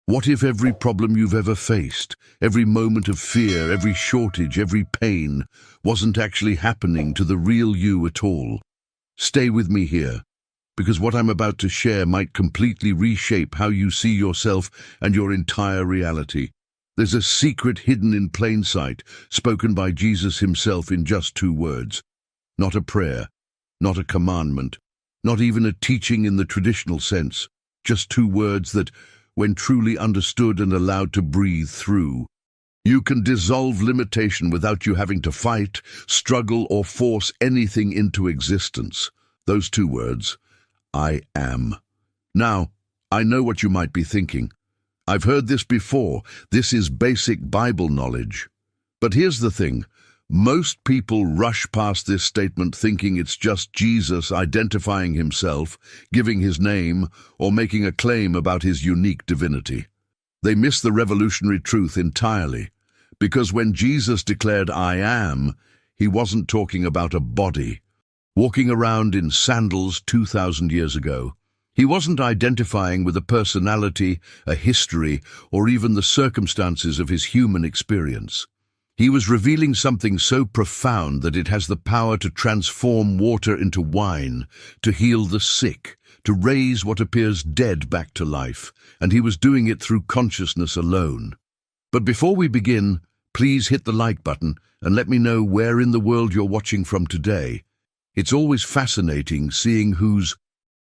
What if every problem you've ever faced, every moment of fear, every shortage, every pain, wasn't actually happening to the real you at all? Stay with me here, because what I'm about to share might completely reshape how you see yourself and your entire reality. There's a secret hidden in plain sight, spoken by Jesus himself in just 2 words. Not a prayer, not a commandment, not even a teaching in the traditional sense. Just 2 words that, when truly understood and allowed to breathe through, you can dissolve limitation without you having to fight, struggle, or force anything into existence. Those 2 words, I am. Now, I know what you might be thinking. I've heard this before. This is basic Bible knowledge. But here's the thing. Most people rush past this statement thinking it's just Jesus identifying himself, giving his name, or making a claim about his unique divinity. They miss the revolutionary truth entirely, because when Jesus declared I am, he wasn't talking about a body, walking around in sandals 2,000 years ago. He wasn't identifying with a personality, a history, or even the circumstances of his human experience. He was revealing something so profound that it has the power to transform water into wine, to heal the sick, to raise what appears dead back to life, and he was doing it through consciousness alone. But before we begin, please hit the like button and let me know where in the world you're watching from today. It's always fascinating seeing who's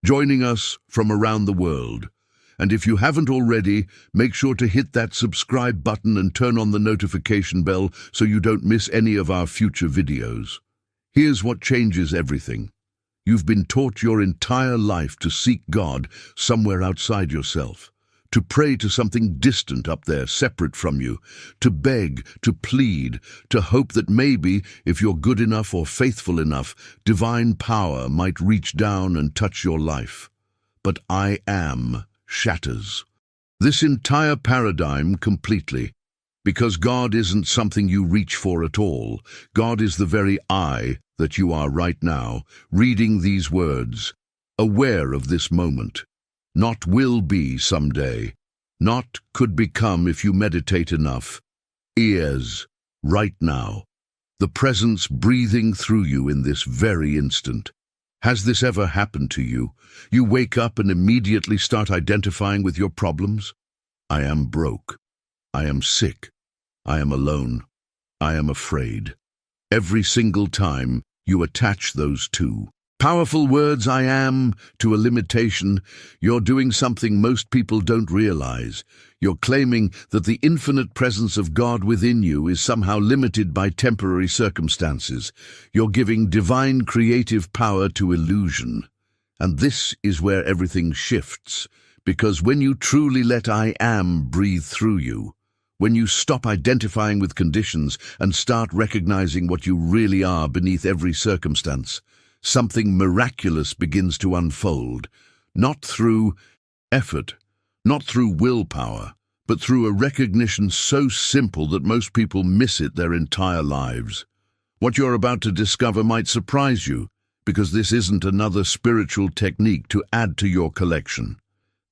joining us from around the world. And if you haven't already, make sure to hit that subscribe button and turn on the notification bell so you don't miss any of our future videos. Here's what changes everything. You've been taught your entire life to seek God somewhere outside yourself, to pray to something distant up there, separate from you, to beg, to plead, to hope that maybe, if you're good enough or faithful enough, divine power might reach down and touch your life. But I am shatters this entire paradigm completely, because God isn't something you reach for at all. God is the very I that you are right now, reading these words, aware of this moment. Not will be someday, not could become if you meditate enough. Is right now, the presence breathing through you in this very instant. Has this ever happened to you? You wake up and immediately start identifying with your problems? I am broke. I am sick. I am alone. I am afraid. Every single time you attach those 2 powerful words, I am, to a limitation, you're doing something most people don't realize. You're claiming that the infinite presence of God within you is somehow limited by temporary circumstances. You're giving divine creative power to illusion. And this is where everything shifts, because when you truly let I am breathe through you, when you stop identifying with conditions and start recognizing what you really are beneath every circumstance, something miraculous begins to unfold, not through effort, not through willpower, but through a recognition so simple that most people miss it their entire lives. What you're about to discover might surprise you, because this isn't another spiritual technique to add to your collection.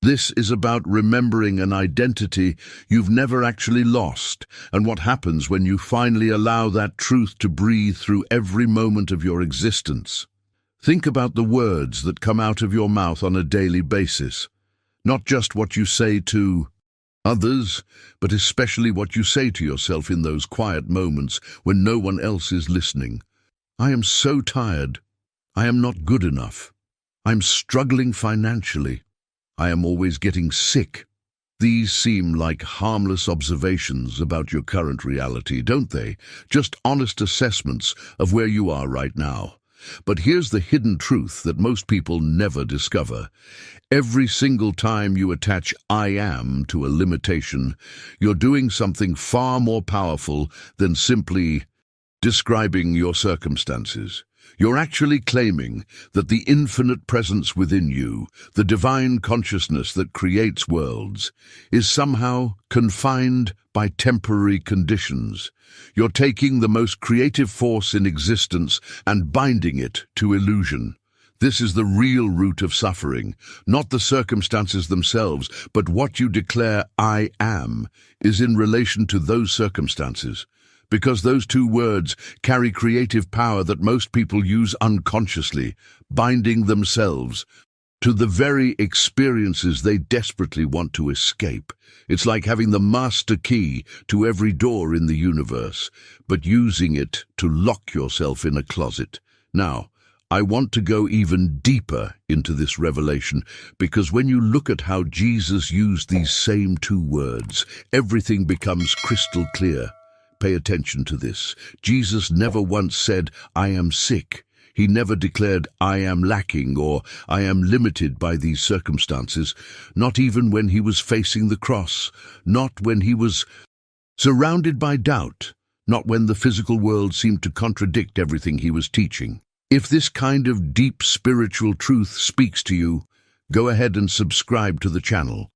This is about remembering an identity you've never actually lost, and what happens when you finally allow that truth to breathe through every moment of your existence. Think about the words that come out of your mouth on a daily basis, not just what you say to others, but especially what you say to yourself in those quiet moments when no one else is listening. I am so tired. I am not good enough. I'm struggling financially. I am always getting sick. These seem like harmless observations about your current reality, don't they? Just honest assessments of where you are right now. But here's the hidden truth that most people never discover. Every single time you attach I am to a limitation, you're doing something far more powerful than simply describing your circumstances. You're actually claiming that the infinite presence within you, the divine consciousness that creates worlds, is somehow confined by temporary conditions. You're taking the most creative force in existence and binding it to illusion. This is the real root of suffering, not the circumstances themselves, but what you declare "I am" is in relation to those circumstances. Because those two words carry creative power that most people use unconsciously, binding themselves to the very experiences they desperately want to escape. It's like having the master key to every door in the universe, but using it to lock yourself in a closet. Now, I want to go even deeper into this revelation, because when you look at how Jesus used these same two words, everything becomes crystal clear. Pay attention to this. Jesus never once said, "I am sick." He never declared, "I am lacking," or "I am limited by these circumstances," not even when he was facing the cross, not when he was surrounded by doubt, not when the physical world seemed to contradict everything he was teaching. If this kind of deep spiritual truth speaks to you, go ahead and subscribe to the channel.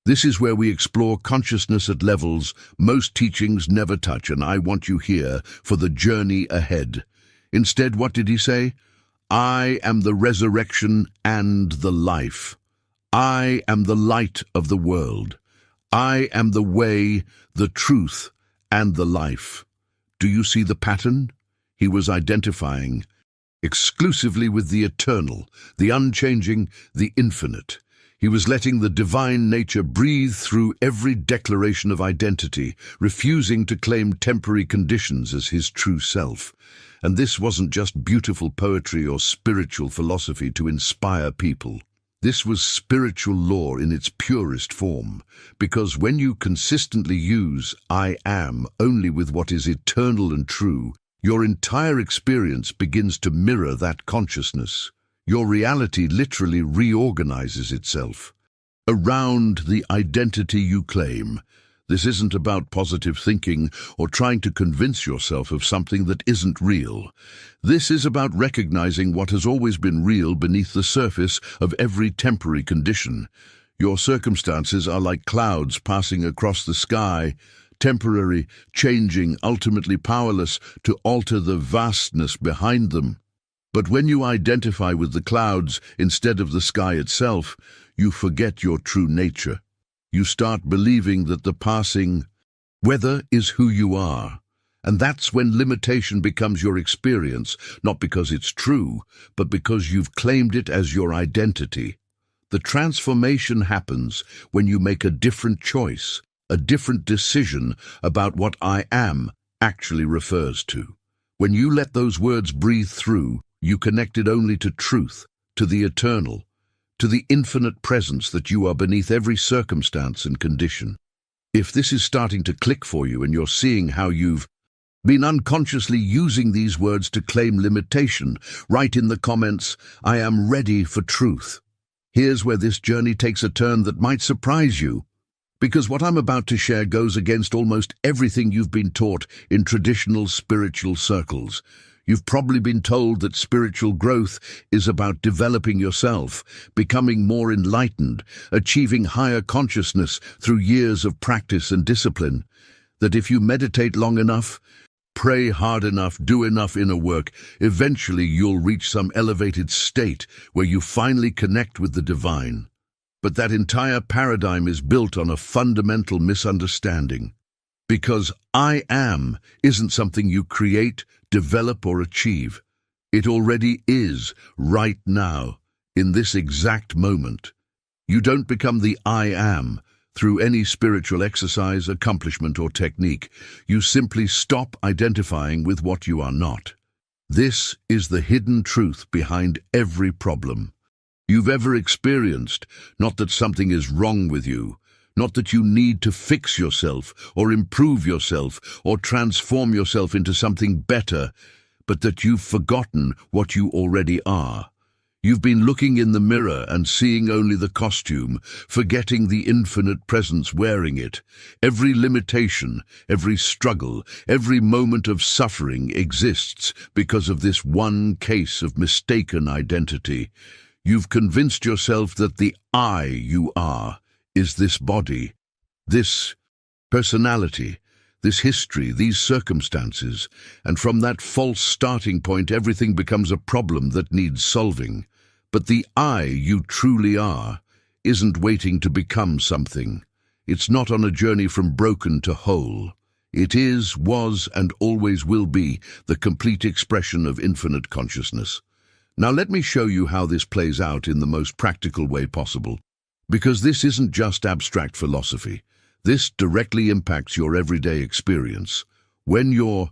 This is where we explore consciousness at levels most teachings never touch, and I want you here for the journey ahead. Instead, what did he say? "I am the resurrection and the life. I am the light of the world. I am the way, the truth, and the life." Do you see the pattern? He was identifying exclusively with the eternal, the unchanging, the infinite. He was letting the divine nature breathe through every declaration of identity, refusing to claim temporary conditions as his true self. And this wasn't just beautiful poetry or spiritual philosophy to inspire people. This was spiritual law in its purest form, because when you consistently use "I am" only with what is eternal and true, your entire experience begins to mirror that consciousness. Your reality literally reorganizes itself around the identity you claim. This isn't about positive thinking or trying to convince yourself of something that isn't real. This is about recognizing what has always been real beneath the surface of every temporary condition. Your circumstances are like clouds passing across the sky, temporary, changing, ultimately powerless to alter the vastness behind them. But when you identify with the clouds instead of the sky itself, you forget your true nature. You start believing that the passing weather is who you are. And that's when limitation becomes your experience, not because it's true, but because you've claimed it as your identity. The transformation happens when you make a different choice, a different decision about what "I am" actually refers to. When you let those words breathe through, you connect it only to truth, to the eternal, to the infinite presence that you are beneath every circumstance and condition. If this is starting to click for you and you're seeing how you've been unconsciously using these words to claim limitation, write in the comments, "I am ready for truth." Here's where this journey takes a turn that might surprise you, because what I'm about to share goes against almost everything you've been taught in traditional spiritual circles. You've probably been told that spiritual growth is about developing yourself, becoming more enlightened, achieving higher consciousness through years of practice and discipline. That if you meditate long enough, pray hard enough, do enough inner work, eventually you'll reach some elevated state where you finally connect with the divine. But that entire paradigm is built on a fundamental misunderstanding. Because "I am" isn't something you create, develop, or achieve. It already is, right now, in this exact moment. You don't become the "I am" through any spiritual exercise, accomplishment, or technique. You simply stop identifying with what you are not. This is the hidden truth behind every problem you've ever experienced. Not that something is wrong with you, not that you need to fix yourself or improve yourself or transform yourself into something better, but that you've forgotten what you already are. You've been looking in the mirror and seeing only the costume, forgetting the infinite presence wearing it. Every limitation, every struggle, every moment of suffering exists because of this one case of mistaken identity. You've convinced yourself that the "I" you are is this body, this personality, this history, these circumstances, and from that false starting point everything becomes a problem that needs solving. But the I you truly are isn't waiting to become something. It's not on a journey from broken to whole. It is, was, and always will be the complete expression of infinite consciousness. Now let me show you how this plays out in the most practical way possible. Because this isn't just abstract philosophy. This directly impacts your everyday experience. When you're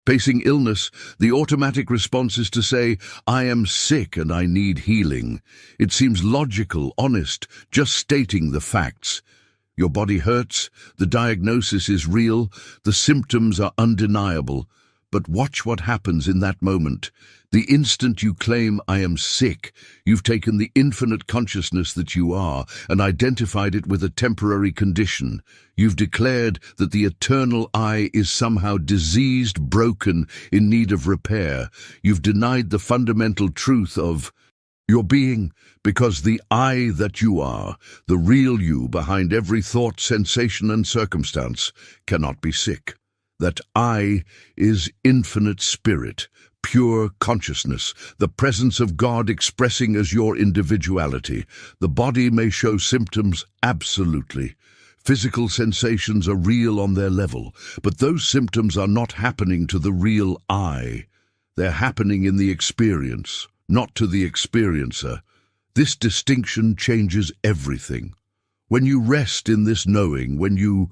facing illness, the automatic response is to say, I am sick and I need healing. It seems logical, honest, just stating the facts. Your body hurts, the diagnosis is real, the symptoms are undeniable. But watch what happens in that moment. The instant you claim, I am sick, you've taken the infinite consciousness that you are and identified it with a temporary condition. You've declared that the eternal I is somehow diseased, broken, in need of repair. You've denied the fundamental truth of your being, because the I that you are, the real you behind every thought, sensation, and circumstance, cannot be sick. That I is infinite spirit, pure consciousness, the presence of God expressing as your individuality. The body may show symptoms, absolutely. Physical sensations are real on their level, but those symptoms are not happening to the real I. They're happening in the experience, not to the experiencer. This distinction changes everything. When you rest in this knowing, when you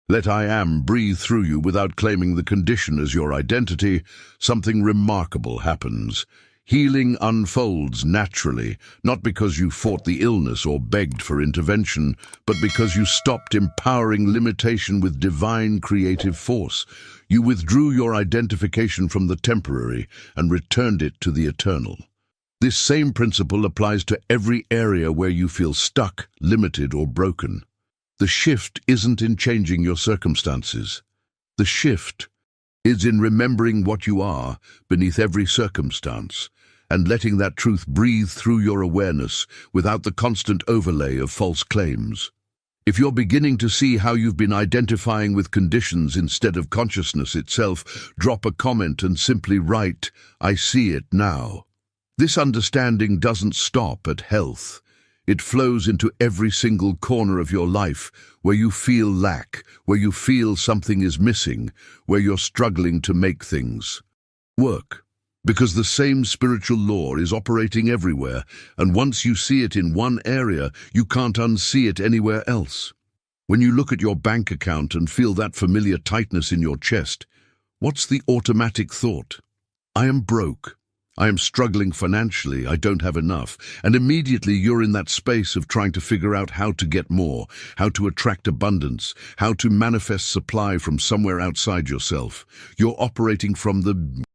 let I am breathe through you without claiming the condition as your identity, something remarkable happens. Healing unfolds naturally, not because you fought the illness or begged for intervention, but because you stopped empowering limitation with divine creative force. You withdrew your identification from the temporary and returned it to the eternal. This same principle applies to every area where you feel stuck, limited, or broken. The shift isn't in changing your circumstances. The shift is in remembering what you are beneath every circumstance and letting that truth breathe through your awareness without the constant overlay of false claims. If you're beginning to see how you've been identifying with conditions instead of consciousness itself, drop a comment and simply write, I see it now. This understanding doesn't stop at health. It flows into every single corner of your life where you feel lack, where you feel something is missing, where you're struggling to make things work. Because the same spiritual law is operating everywhere, and once you see it in one area, you can't unsee it anywhere else. When you look at your bank account and feel that familiar tightness in your chest, what's the automatic thought? I am broke. I am struggling financially, I don't have enough, and immediately you're in that space of trying to figure out how to get more, how to attract abundance, how to manifest supply from somewhere outside yourself. You're operating from the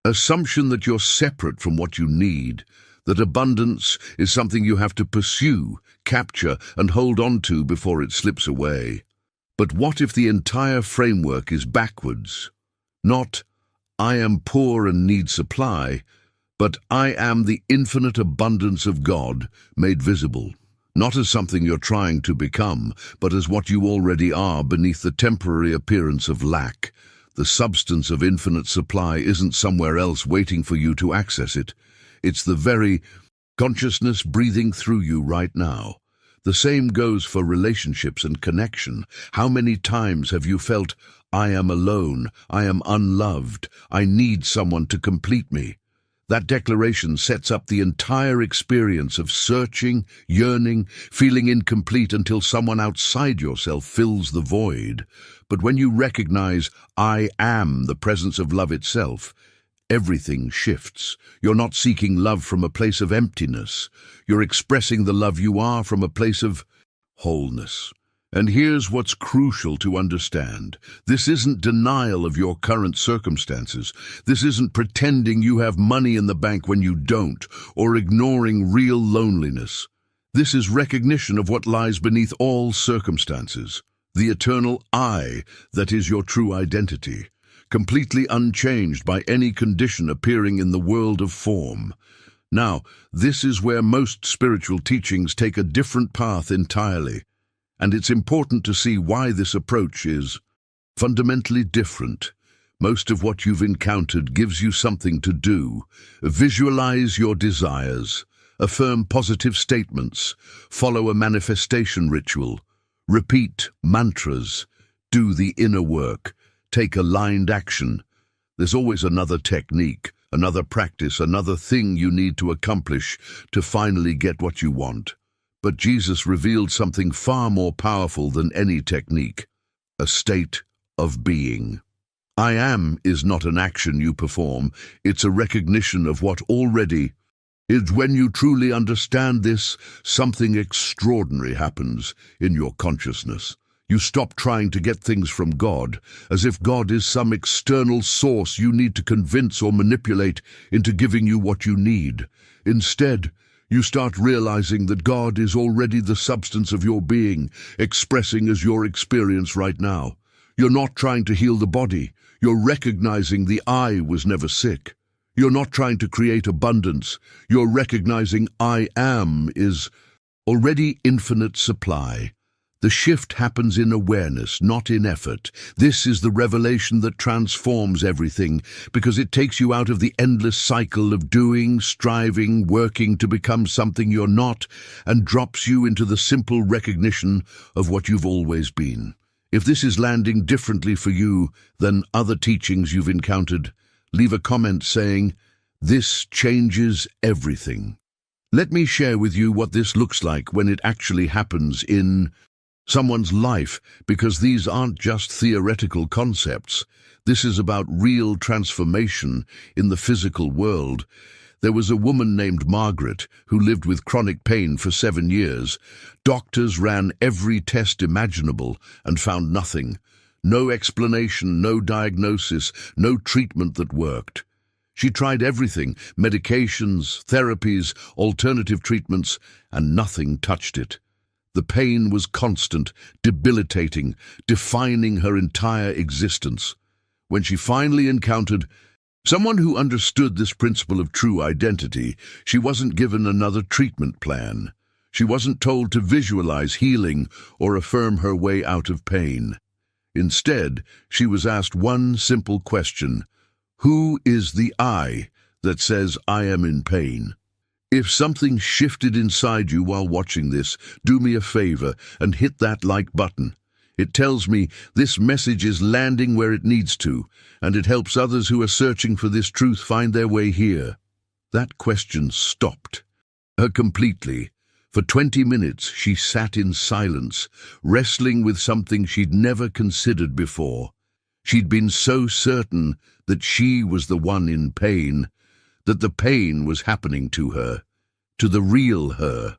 assumption that you're separate from what you need, that abundance is something you have to pursue, capture, and hold on to before it slips away. But what if the entire framework is backwards? Not, I am poor and need supply, but I am the infinite abundance of God made visible, not as something you're trying to become, but as what you already are beneath the temporary appearance of lack. The substance of infinite supply isn't somewhere else waiting for you to access it. It's the very consciousness breathing through you right now. The same goes for relationships and connection. How many times have you felt, I am alone, I am unloved, I need someone to complete me? That declaration sets up the entire experience of searching, yearning, feeling incomplete until someone outside yourself fills the void. But when you recognize, I am the presence of love itself, everything shifts. You're not seeking love from a place of emptiness. You're expressing the love you are from a place of wholeness. And here's what's crucial to understand. This isn't denial of your current circumstances. This isn't pretending you have money in the bank when you don't, or ignoring real loneliness. This is recognition of what lies beneath all circumstances, the eternal I that is your true identity, completely unchanged by any condition appearing in the world of form. Now, this is where most spiritual teachings take a different path entirely. And it's important to see why this approach is fundamentally different. Most of what you've encountered gives you something to do. Visualize your desires. Affirm positive statements. Follow a manifestation ritual. Repeat mantras. Do the inner work. Take aligned action. There's always another technique, another practice, another thing you need to accomplish to finally get what you want. But Jesus revealed something far more powerful than any technique: a state of being. I am is not an action you perform, it's a recognition of what already is. When you truly understand this, something extraordinary happens in your consciousness. You stop trying to get things from God, as if God is some external source you need to convince or manipulate into giving you what you need. Instead, you start realizing that God is already the substance of your being, expressing as your experience right now. You're not trying to heal the body. You're recognizing the I was never sick. You're not trying to create abundance. You're recognizing I am is already infinite supply. The shift happens in awareness, not in effort. This is the revelation that transforms everything, because it takes you out of the endless cycle of doing, striving, working to become something you're not, and drops you into the simple recognition of what you've always been. If this is landing differently for you than other teachings you've encountered, leave a comment saying, "This changes everything." Let me share with you what this looks like when it actually happens in someone's life, because these aren't just theoretical concepts. This is about real transformation in the physical world. There was a woman named Margaret who lived with chronic pain for 7 years. Doctors ran every test imaginable and found nothing. No explanation, no diagnosis, no treatment that worked. She tried everything: medications, therapies, alternative treatments, and nothing touched it. The pain was constant, debilitating, defining her entire existence. When she finally encountered someone who understood this principle of true identity, she wasn't given another treatment plan. She wasn't told to visualize healing or affirm her way out of pain. Instead, she was asked one simple question: who is the I that says I am in pain? If something shifted inside you while watching this, do me a favor and hit that like button. It tells me this message is landing where it needs to, and it helps others who are searching for this truth find their way here. That question stopped her completely. For 20 minutes, she sat in silence, wrestling with something she'd never considered before. She'd been so certain that she was the one in pain, that the pain was happening to her, to the real her.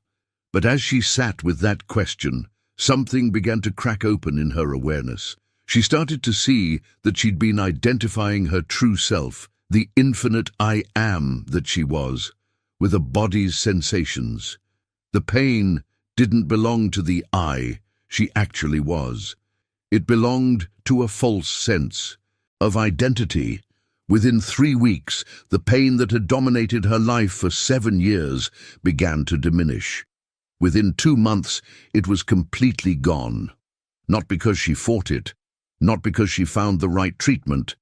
But as she sat with that question, something began to crack open in her awareness. She started to see that she'd been identifying her true self, the infinite I am that she was, with a body's sensations. The pain didn't belong to the I she actually was. It belonged to a false sense of identity. Within 3 weeks, the pain that had dominated her life for 7 years began to diminish. Within 2 months, it was completely gone. Not because she fought it, not because she found the right treatment,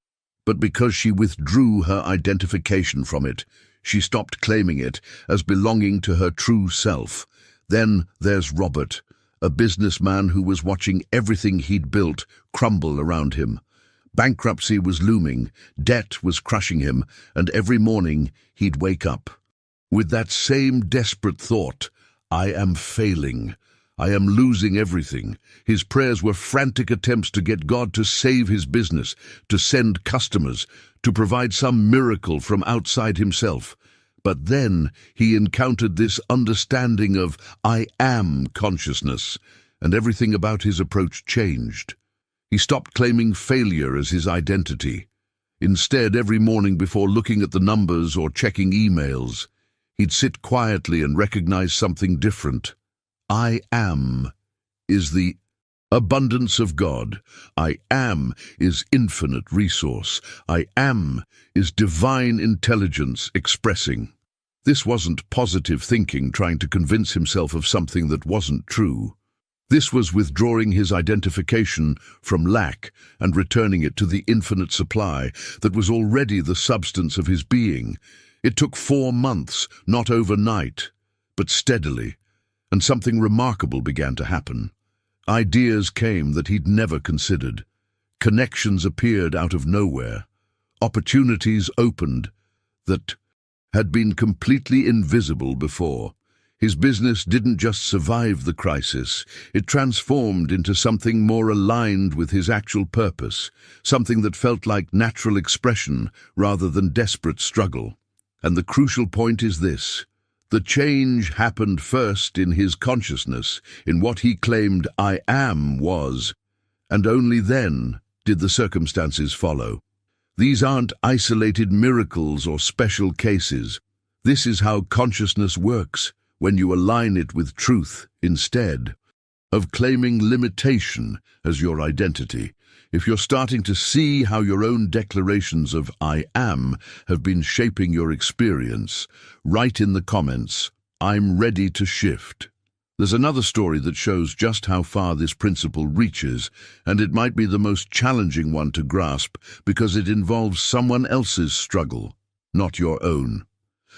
but because she withdrew her identification from it. She stopped claiming it as belonging to her true self. Then there's Robert, a businessman who was watching everything he'd built crumble around him. Bankruptcy was looming, debt was crushing him, and every morning he'd wake up with that same desperate thought: I am failing. I am losing everything. His prayers were frantic attempts to get God to save his business, to send customers, to provide some miracle from outside himself. But then he encountered this understanding of I am consciousness, and everything about his approach changed. He stopped claiming failure as his identity. Instead, every morning before looking at the numbers or checking emails, he'd sit quietly and recognize something different. I am is the abundance of God. I am is infinite resource. I am is divine intelligence expressing. This wasn't positive thinking trying to convince himself of something that wasn't true. This was withdrawing his identification from lack and returning it to the infinite supply that was already the substance of his being. It took 4 months, not overnight. but steadily, and something remarkable began to happen. Ideas came that he'd never considered. Connections appeared out of nowhere. Opportunities opened that had been completely invisible before. His business didn't just survive the crisis, it transformed into something more aligned with his actual purpose, something that felt like natural expression rather than desperate struggle. And the crucial point is this: the change happened first in his consciousness, in what he claimed "I am" was, and only then did the circumstances follow. These aren't isolated miracles or special cases. This is how consciousness works, when you align it with truth instead of claiming limitation as your identity. If you're starting to see how your own declarations of "I am" have been shaping your experience, write in the comments, "I'm ready to shift." There's another story that shows just how far this principle reaches, and it might be the most challenging one to grasp because it involves someone else's struggle, not your own.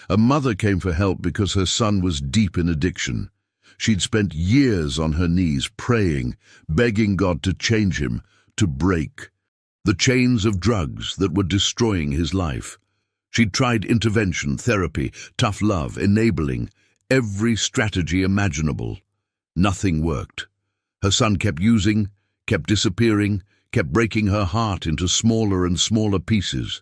A mother came for help because her son was deep in addiction. She'd spent years on her knees praying, begging God to change him, to break the chains of drugs that were destroying his life. She'd tried intervention, therapy, tough love, enabling, every strategy imaginable. Nothing worked. Her son kept using, kept disappearing, kept breaking her heart into smaller and smaller pieces.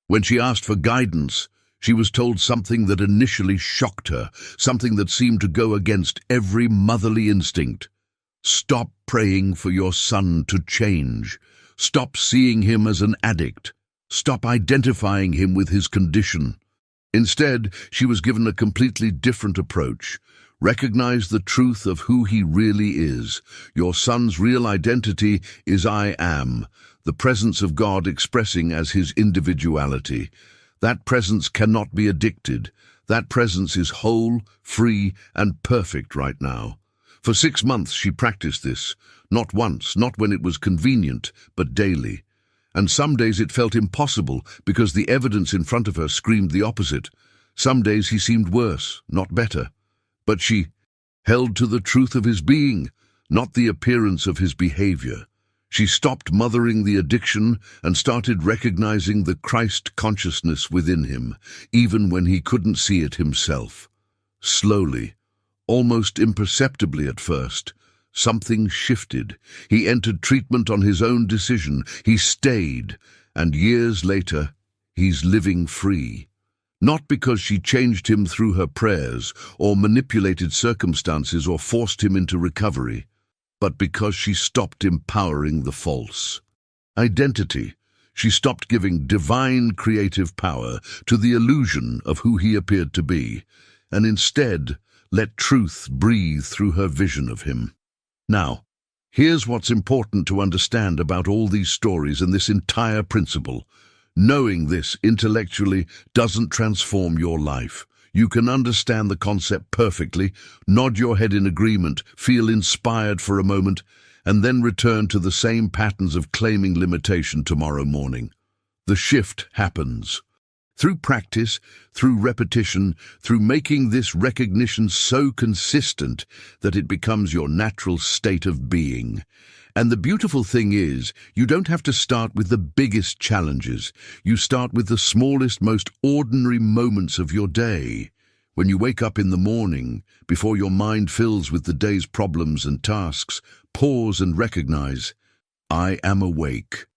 When she asked for guidance, she was told something that initially shocked her, something that seemed to go against every motherly instinct. Stop praying for your son to change. Stop seeing him as an addict. Stop identifying him with his condition. Instead, she was given a completely different approach. Recognize the truth of who he really is. Your son's real identity is "I am," the presence of God expressing as his individuality. That presence cannot be addicted. That presence is whole, free, and perfect right now. For 6 months she practiced this, not once, not when it was convenient, but daily. And some days it felt impossible because the evidence in front of her screamed the opposite. Some days he seemed worse, not better. But she held to the truth of his being, not the appearance of his behavior. She stopped mothering the addiction and started recognizing the Christ consciousness within him, even when he couldn't see it himself. Slowly, almost imperceptibly at first, something shifted. He entered treatment on his own decision. He stayed, and years later, he's living free. Not because she changed him through her prayers, or manipulated circumstances, or forced him into recovery, but because she stopped empowering the false identity. She stopped giving divine creative power to the illusion of who he appeared to be, and instead let truth breathe through her vision of him. Now, here's what's important to understand about all these stories and this entire principle. Knowing this intellectually doesn't transform your life. You can understand the concept perfectly, nod your head in agreement, feel inspired for a moment, and then return to the same patterns of claiming limitation tomorrow morning. The shift happens. Through practice, through repetition, through making this recognition so consistent that it becomes your natural state of being. And the beautiful thing is, you don't have to start with the biggest challenges. You start with the smallest, most ordinary moments of your day. When you wake up in the morning, before your mind fills with the day's problems and tasks, pause and recognize, "I am awake."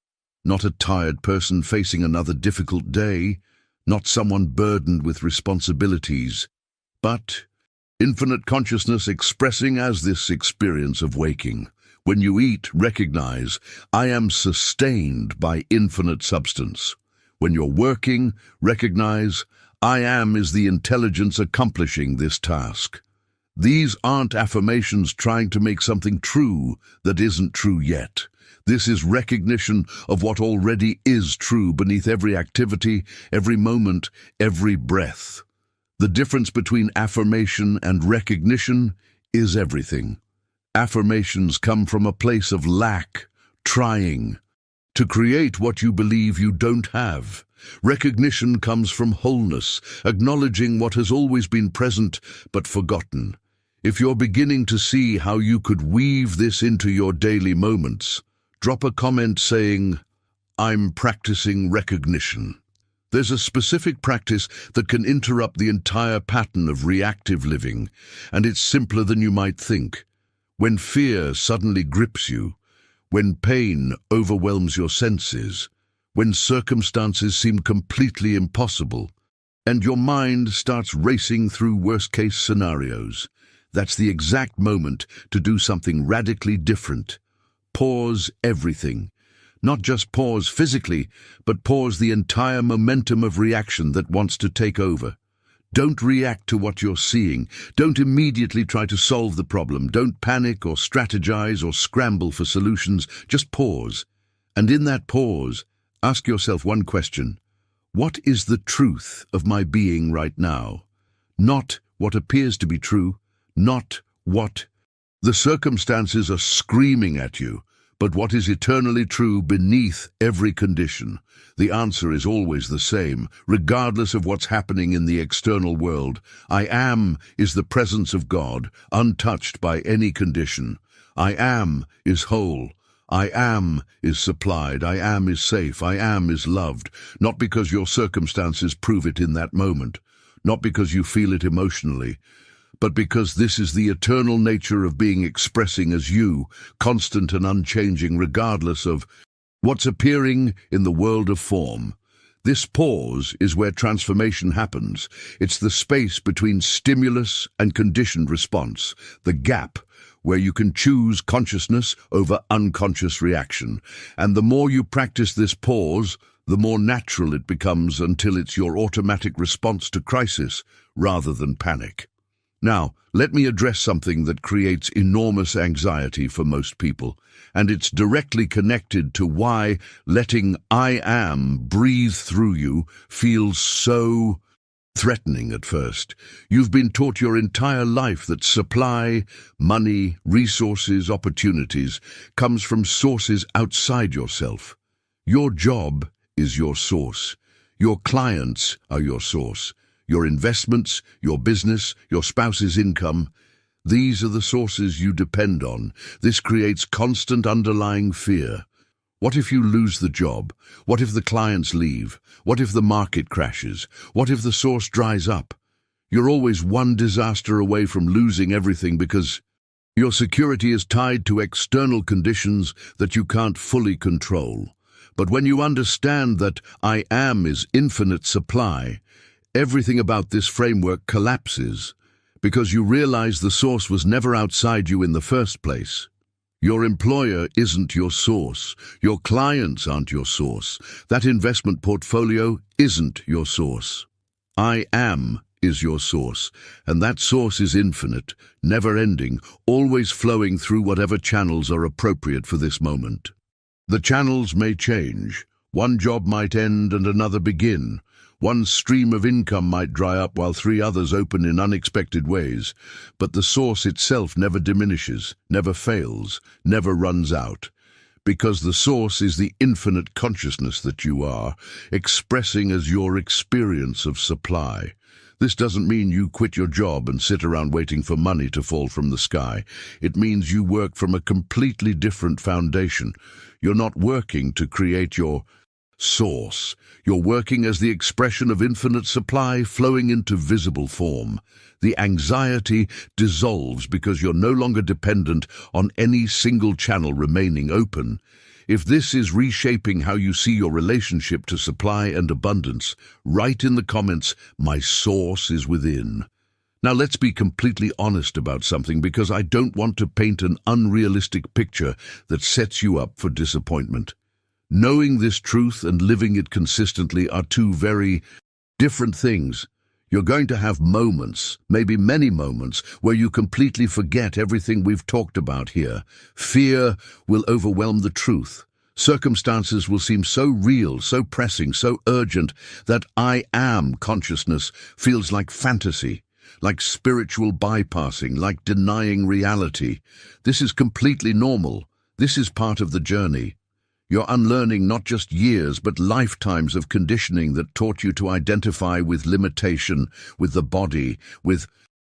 Not a tired person facing another difficult day, not someone burdened with responsibilities, but infinite consciousness expressing as this experience of waking. When you eat, recognize, "I am sustained by infinite substance." When you're working, recognize, "I am" is the intelligence accomplishing this task. These aren't affirmations trying to make something true that isn't true yet. This is recognition of what already is true beneath every activity, every moment, every breath. The difference between affirmation and recognition is everything. Affirmations come from a place of lack, trying to create what you believe you don't have. Recognition comes from wholeness, acknowledging what has always been present but forgotten. If you're beginning to see how you could weave this into your daily moments, drop a comment saying, "I'm practicing recognition." There's a specific practice that can interrupt the entire pattern of reactive living, and it's simpler than you might think. When fear suddenly grips you, when pain overwhelms your senses, when circumstances seem completely impossible, and your mind starts racing through worst-case scenarios, that's the exact moment to do something radically different. Pause everything. Not just pause physically, but pause the entire momentum of reaction that wants to take over. Don't react to what you're seeing. Don't immediately try to solve the problem. Don't panic or strategize or scramble for solutions. Just pause. And in that pause, ask yourself one question. What is the truth of my being right now? Not what appears to be true, not what the circumstances are screaming at you, but what is eternally true beneath every condition. The answer is always the same, regardless of what's happening in the external world. I am is the presence of God, untouched by any condition. I am is whole. I am is supplied. I am is safe. I am is loved. Not because your circumstances prove it in that moment, not because you feel it emotionally, but because this is the eternal nature of being expressing as you, constant and unchanging regardless of what's appearing in the world of form. This pause is where transformation happens. It's the space between stimulus and conditioned response, the gap where you can choose consciousness over unconscious reaction. And the more you practice this pause, the more natural it becomes until it's your automatic response to crisis rather than panic. Now, let me address something that creates enormous anxiety for most people, and it's directly connected to why letting I am breathe through you feels so threatening at first. You've been taught your entire life that supply, money, resources, opportunities comes from sources outside yourself. Your job is your source. Your clients are your source. Your investments, your business, your spouse's income, these are the sources you depend on. This creates constant underlying fear. What if you lose the job? What if the clients leave? What if the market crashes? What if the source dries up? You're always one disaster away from losing everything because your security is tied to external conditions that you can't fully control. But when you understand that I am is infinite supply, everything about this framework collapses because you realize the source was never outside you in the first place. Your employer isn't your source. Your clients aren't your source. That investment portfolio isn't your source. I am is your source, and that source is infinite, never-ending, always flowing through whatever channels are appropriate for this moment. The channels may change. One job might end and another begin. One stream of income might dry up while three others open in unexpected ways, but the source itself never diminishes, never fails, never runs out, because the source is the infinite consciousness that you are, expressing as your experience of supply. This doesn't mean you quit your job and sit around waiting for money to fall from the sky. It means you work from a completely different foundation. You're not working to create your source. You're working as the expression of infinite supply flowing into visible form. The anxiety dissolves because you're no longer dependent on any single channel remaining open. If this is reshaping how you see your relationship to supply and abundance, write in the comments, "My source is within." Now let's be completely honest about something, because I don't want to paint an unrealistic picture that sets you up for disappointment. Knowing this truth and living it consistently are two very different things. You're going to have moments, maybe many moments, where you completely forget everything we've talked about here. Fear will overwhelm the truth. Circumstances will seem so real, so pressing, so urgent that I am consciousness feels like fantasy, like spiritual bypassing, like denying reality. This is completely normal. This is part of the journey. You're unlearning not just years, but lifetimes of conditioning that taught you to identify with limitation, with the body, with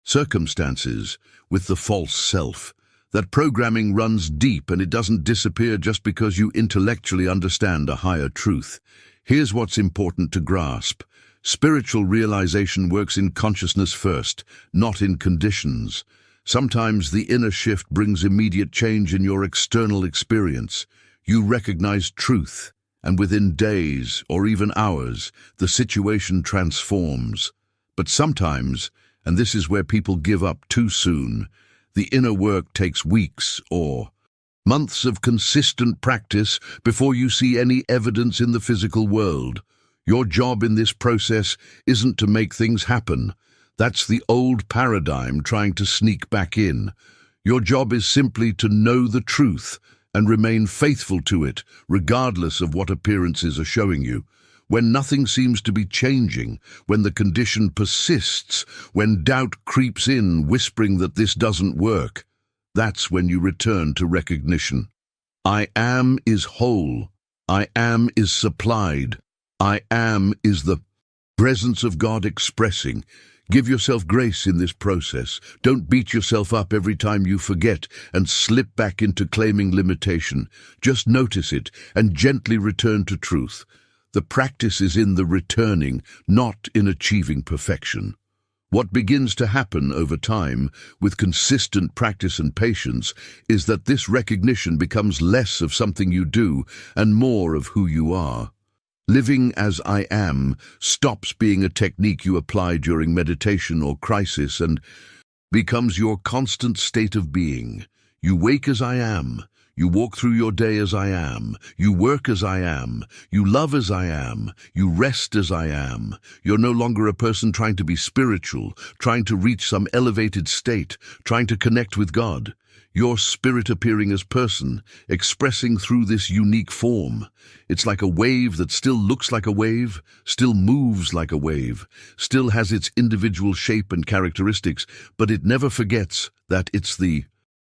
circumstances, with the false self. That programming runs deep, and it doesn't disappear just because you intellectually understand a higher truth. Here's what's important to grasp. Spiritual realization works in consciousness first, not in conditions. Sometimes the inner shift brings immediate change in your external experience. You recognize truth, and within days or even hours, the situation transforms. But sometimes, and this is where people give up too soon, the inner work takes weeks or months of consistent practice before you see any evidence in the physical world. Your job in this process isn't to make things happen. That's the old paradigm trying to sneak back in. Your job is simply to know the truth and remain faithful to it, regardless of what appearances are showing you. When nothing seems to be changing, when the condition persists, when doubt creeps in, whispering that this doesn't work, that's when you return to recognition. I am is whole. I am is supplied. I am is the presence of God expressing. Give yourself grace in this process. Don't beat yourself up every time you forget and slip back into claiming limitation. Just notice it and gently return to truth. The practice is in the returning, not in achieving perfection. What begins to happen over time, with consistent practice and patience, is that this recognition becomes less of something you do and more of who you are. Living as I am stops being a technique you apply during meditation or crisis and becomes your constant state of being. You wake as I am. You walk through your day as I am. You work as I am. You love as I am. You rest as I am. You're no longer a person trying to be spiritual, trying to reach some elevated state, trying to connect with God. Your spirit appearing as person, expressing through this unique form. It's like a wave that still looks like a wave, still moves like a wave, still has its individual shape and characteristics, but it never forgets that it's the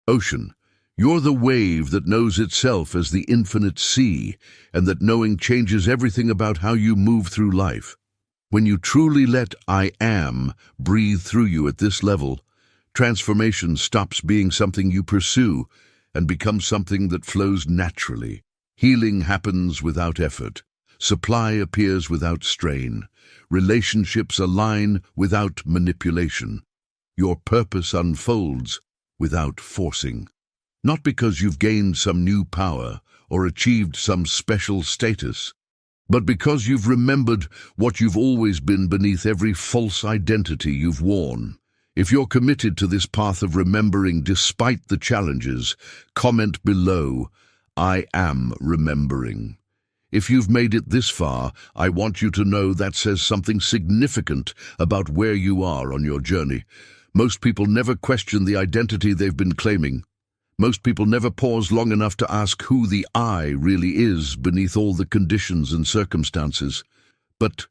ocean. You're the wave that knows itself as the infinite sea, and that knowing changes everything about how you move through life. When you truly let I am breathe through you at this level, transformation stops being something you pursue and becomes something that flows naturally. Healing happens without effort. Supply appears without strain. Relationships align without manipulation. Your purpose unfolds without forcing. Not because you've gained some new power or achieved some special status, but because you've remembered what you've always been beneath every false identity you've worn. If you're committed to this path of remembering despite the challenges, comment below, I am remembering. If you've made it this far, I want you to know that says something significant about where you are on your journey. Most people never question the identity they've been claiming. Most people never pause long enough to ask who the I really is beneath all the conditions and circumstances. But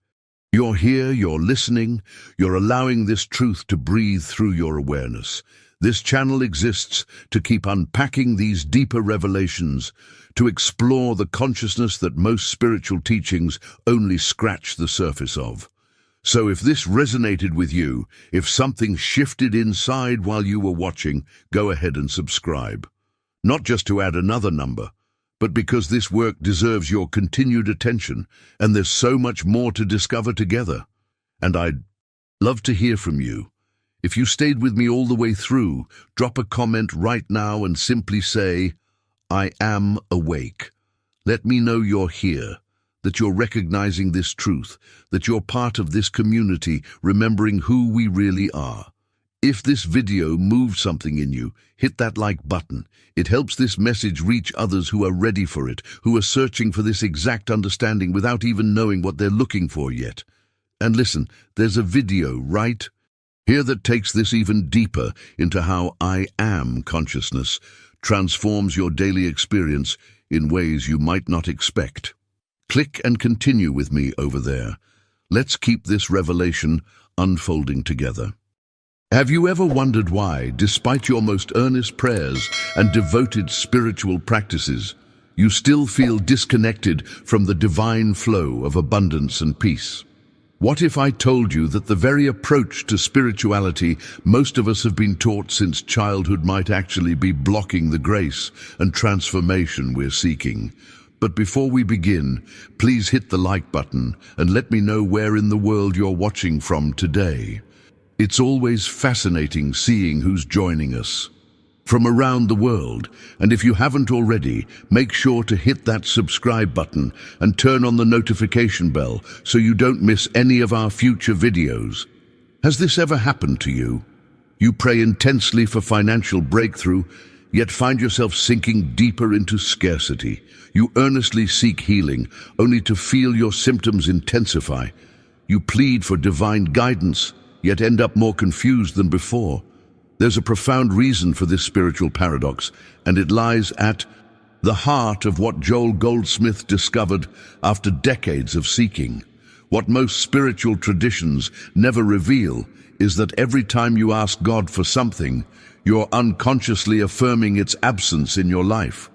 you're here, you're listening, you're allowing this truth to breathe through your awareness. This channel exists to keep unpacking these deeper revelations, to explore the consciousness that most spiritual teachings only scratch the surface of. So if this resonated with you, if something shifted inside while you were watching, go ahead and subscribe. Not just to add another number, but because this work deserves your continued attention, and there's so much more to discover together. And I'd love to hear from you. If you stayed with me all the way through, drop a comment right now and simply say, I am awake. Let me know you're here, that you're recognizing this truth, that you're part of this community, remembering who we really are. If this video moved something in you, hit that like button. It helps this message reach others who are ready for it, who are searching for this exact understanding without even knowing what they're looking for yet. And listen, there's a video right here that takes this even deeper into how I am consciousness transforms your daily experience in ways you might not expect. Click and continue with me over there. Let's keep this revelation unfolding together. Have you ever wondered why, despite your most earnest prayers and devoted spiritual practices, you still feel disconnected from the divine flow of abundance and peace. What if I told you that the very approach to spirituality most of us have been taught since childhood might actually be blocking the grace and transformation we're seeking? But before we begin, please hit the like button and let me know where in the world you're watching from today. It's always fascinating seeing who's joining us from around the world, and if you haven't already, make sure to hit that subscribe button and turn on the notification bell so you don't miss any of our future videos. Has this ever happened to you? You pray intensely for financial breakthrough, yet find yourself sinking deeper into scarcity. You earnestly seek healing, only to feel your symptoms intensify. You plead for divine guidance, yet end up more confused than before. There's a profound reason for this spiritual paradox, and it lies at the heart of what Joel Goldsmith discovered after decades of seeking. What most spiritual traditions never reveal is that every time you ask God for something, you're unconsciously affirming its absence in your life.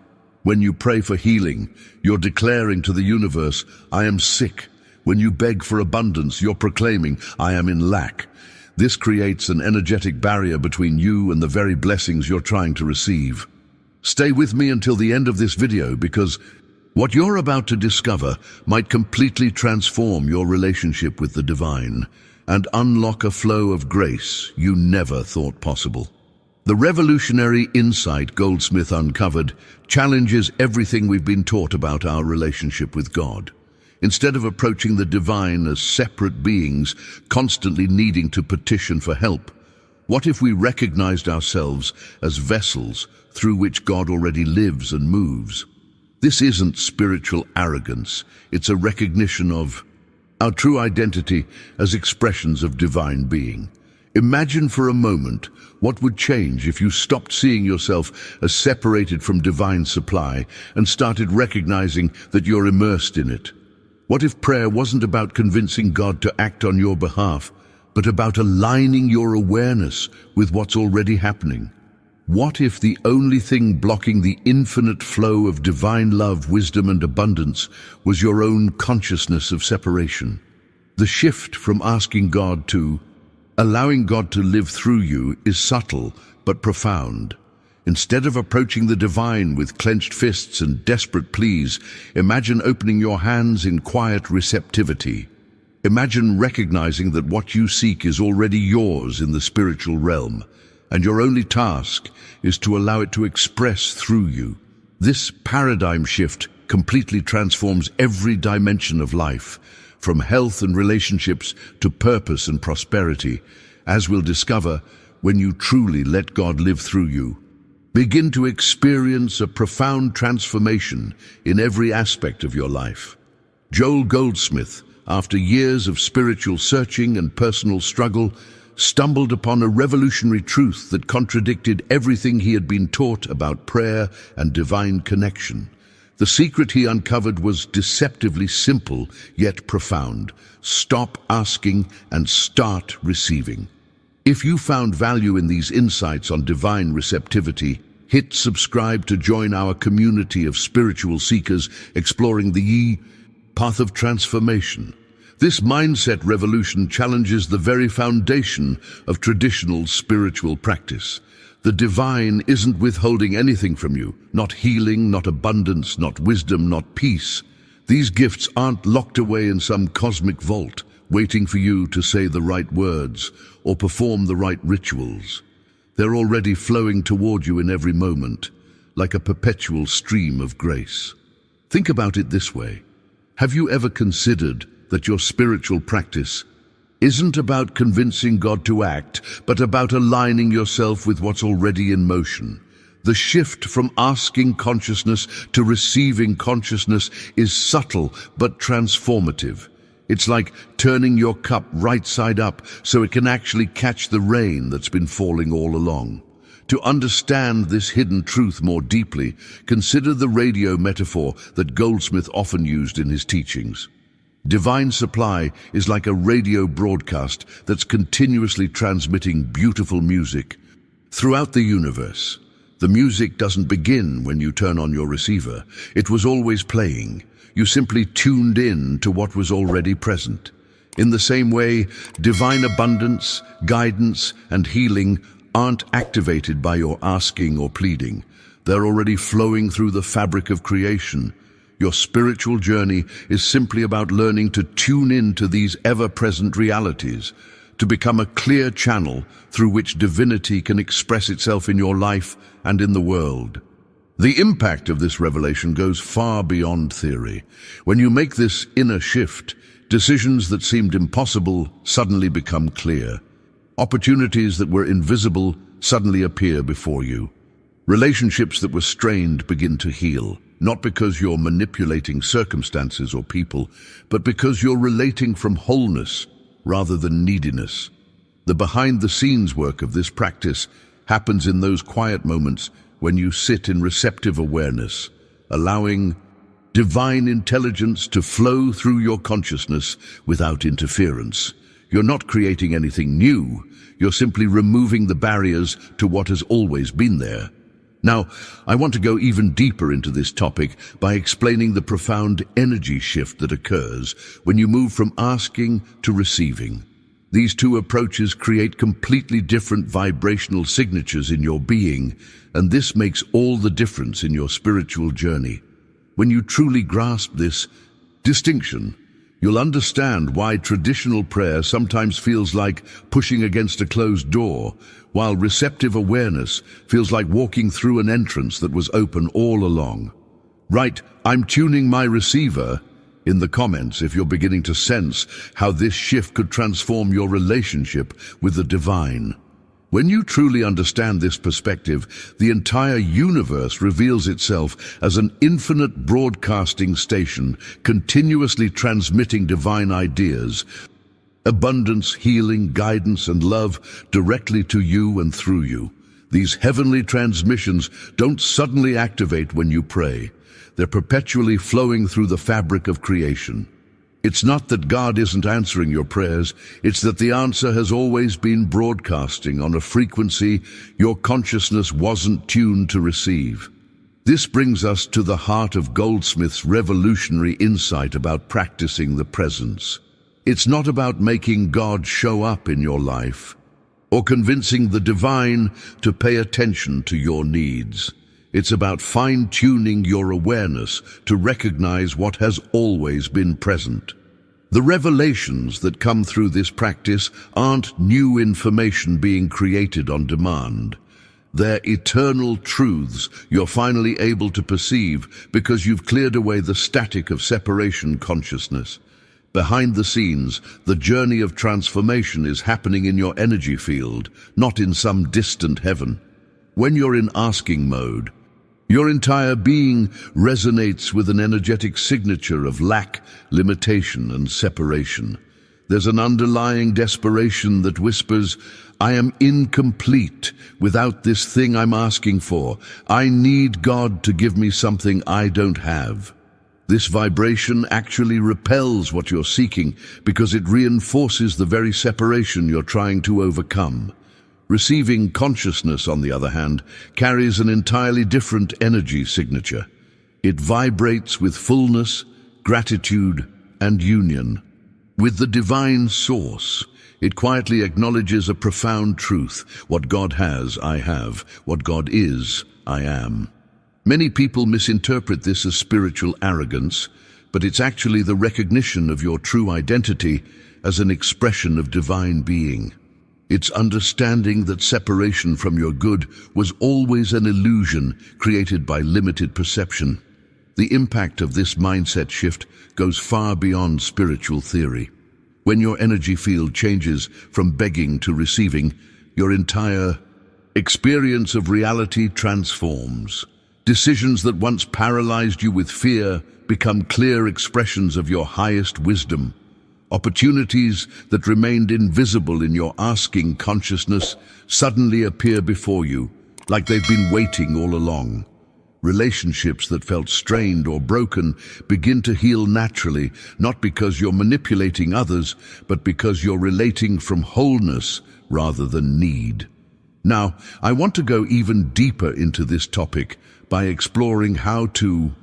When you pray for healing, you're declaring to the universe, "I am sick." When you beg for abundance, you're proclaiming, "I am in lack." This creates an energetic barrier between you and the very blessings you're trying to receive. Stay with me until the end of this video, because what you're about to discover might completely transform your relationship with the divine and unlock a flow of grace you never thought possible. The revolutionary insight Goldsmith uncovered challenges everything we've been taught about our relationship with God. Instead of approaching the divine as separate beings, constantly needing to petition for help, what if we recognized ourselves as vessels through which God already lives and moves? This isn't spiritual arrogance, it's a recognition of our true identity as expressions of divine being. Imagine for a moment what would change if you stopped seeing yourself as separated from divine supply and started recognizing that you're immersed in it. What if prayer wasn't about convincing God to act on your behalf, but about aligning your awareness with what's already happening? What if the only thing blocking the infinite flow of divine love, wisdom, and abundance was your own consciousness of separation? The shift from asking God to allowing God to live through you is subtle but profound. Instead of approaching the divine with clenched fists and desperate pleas, imagine opening your hands in quiet receptivity. Imagine recognizing that what you seek is already yours in the spiritual realm, and your only task is to allow it to express through you. This paradigm shift completely transforms every dimension of life, from health and relationships to purpose and prosperity, as we'll discover when you truly let God live through you. Begin to experience a profound transformation in every aspect of your life. Joel Goldsmith, after years of spiritual searching and personal struggle, stumbled upon a revolutionary truth that contradicted everything he had been taught about prayer and divine connection. The secret he uncovered was deceptively simple, yet profound. Stop asking and start receiving. If you found value in these insights on divine receptivity, hit subscribe to join our community of spiritual seekers exploring the path of transformation. This mindset revolution challenges the very foundation of traditional spiritual practice. The divine isn't withholding anything from you, not healing, not abundance, not wisdom, not peace. These gifts aren't locked away in some cosmic vault, waiting for you to say the right words or perform the right rituals. They're already flowing toward you in every moment, like a perpetual stream of grace. Think about it this way. Have you ever considered that your spiritual practice isn't about convincing God to act, but about aligning yourself with what's already in motion? The shift from asking consciousness to receiving consciousness is subtle but transformative. It's like turning your cup right side up so it can actually catch the rain that's been falling all along. To understand this hidden truth more deeply, consider the radio metaphor that Goldsmith often used in his teachings. Divine supply is like a radio broadcast that's continuously transmitting beautiful music throughout the universe. The music doesn't begin when you turn on your receiver. It was always playing. You simply tuned in to what was already present. In the same way, divine abundance, guidance, and healing aren't activated by your asking or pleading. They're already flowing through the fabric of creation. Your spiritual journey is simply about learning to tune in to these ever-present realities, to become a clear channel through which divinity can express itself in your life and in the world. The impact of this revelation goes far beyond theory. When you make this inner shift, decisions that seemed impossible suddenly become clear. Opportunities that were invisible suddenly appear before you. Relationships that were strained begin to heal, not because you're manipulating circumstances or people, but because you're relating from wholeness rather than neediness. The behind-the-scenes work of this practice happens in those quiet moments when you sit in receptive awareness, allowing divine intelligence to flow through your consciousness without interference. You're not creating anything new, you're simply removing the barriers to what has always been there. Now, I want to go even deeper into this topic by explaining the profound energy shift that occurs when you move from asking to receiving. These two approaches create completely different vibrational signatures in your being, and this makes all the difference in your spiritual journey. When you truly grasp this distinction, you'll understand why traditional prayer sometimes feels like pushing against a closed door, while receptive awareness feels like walking through an entrance that was open all along. Write, "I'm tuning my receiver," in the comments if you're beginning to sense how this shift could transform your relationship with the divine. When you truly understand this perspective, the entire universe reveals itself as an infinite broadcasting station, continuously transmitting divine ideas, abundance, healing, guidance, and love directly to you and through you. These heavenly transmissions don't suddenly activate when you pray. They're perpetually flowing through the fabric of creation. It's not that God isn't answering your prayers, it's that the answer has always been broadcasting on a frequency your consciousness wasn't tuned to receive. This brings us to the heart of Goldsmith's revolutionary insight about practicing the presence. It's not about making God show up in your life or convincing the divine to pay attention to your needs. It's about fine-tuning your awareness to recognize what has always been present. The revelations that come through this practice aren't new information being created on demand. They're eternal truths you're finally able to perceive because you've cleared away the static of separation consciousness. Behind the scenes, the journey of transformation is happening in your energy field, not in some distant heaven. When you're in asking mode, your entire being resonates with an energetic signature of lack, limitation, and separation. There's an underlying desperation that whispers, "I am incomplete without this thing I'm asking for. I need God to give me something I don't have." This vibration actually repels what you're seeking because it reinforces the very separation you're trying to overcome. Receiving consciousness, on the other hand, carries an entirely different energy signature. It vibrates with fullness, gratitude, and union. With the divine source, it quietly acknowledges a profound truth. What God has, I have. What God is, I am. Many people misinterpret this as spiritual arrogance, but it's actually the recognition of your true identity as an expression of divine being. It's understanding that separation from your good was always an illusion created by limited perception. The impact of this mindset shift goes far beyond spiritual theory. When your energy field changes from begging to receiving, your entire experience of reality transforms. Decisions that once paralyzed you with fear become clear expressions of your highest wisdom. Opportunities that remained invisible in your asking consciousness suddenly appear before you, like they've been waiting all along. Relationships that felt strained or broken begin to heal naturally, not because you're manipulating others, but because you're relating from wholeness rather than need. Now, I want to go even deeper into this topic by exploring how to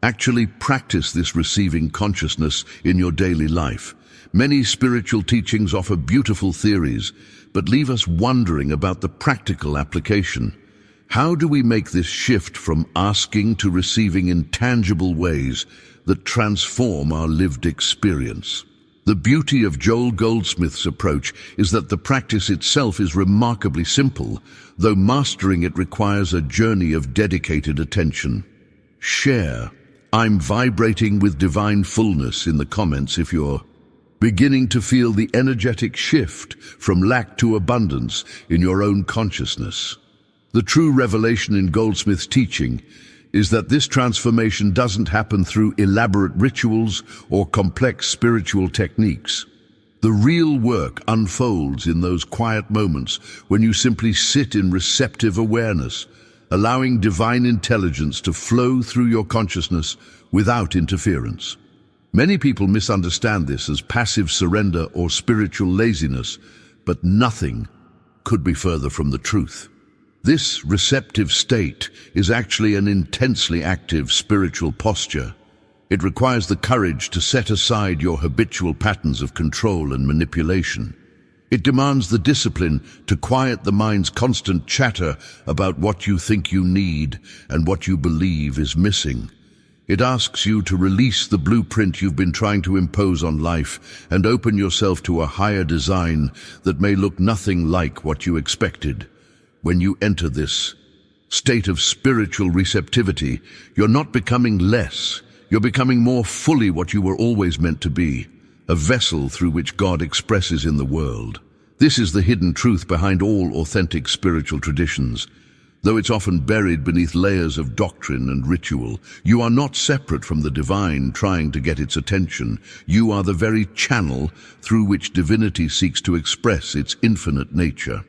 actually practice this receiving consciousness in your daily life. Many spiritual teachings offer beautiful theories, but leave us wondering about the practical application. How do we make this shift from asking to receiving in tangible ways that transform our lived experience? The beauty of Joel Goldsmith's approach is that the practice itself is remarkably simple, though mastering it requires a journey of dedicated attention. Share "I'm vibrating with divine fullness" in the comments if you're beginning to feel the energetic shift from lack to abundance in your own consciousness. The true revelation in Goldsmith's teaching is that this transformation doesn't happen through elaborate rituals or complex spiritual techniques. The real work unfolds in those quiet moments when you simply sit in receptive awareness, allowing divine intelligence to flow through your consciousness without interference. Many people misunderstand this as passive surrender or spiritual laziness, but nothing could be further from the truth. This receptive state is actually an intensely active spiritual posture. It requires the courage to set aside your habitual patterns of control and manipulation. It demands the discipline to quiet the mind's constant chatter about what you think you need and what you believe is missing. It asks you to release the blueprint you've been trying to impose on life and open yourself to a higher design that may look nothing like what you expected. When you enter this state of spiritual receptivity, you're not becoming less, you're becoming more fully what you were always meant to be, a vessel through which God expresses in the world. This is the hidden truth behind all authentic spiritual traditions. Though it's often buried beneath layers of doctrine and ritual, you are not separate from the divine trying to get its attention. You are the very channel through which divinity seeks to express its infinite nature.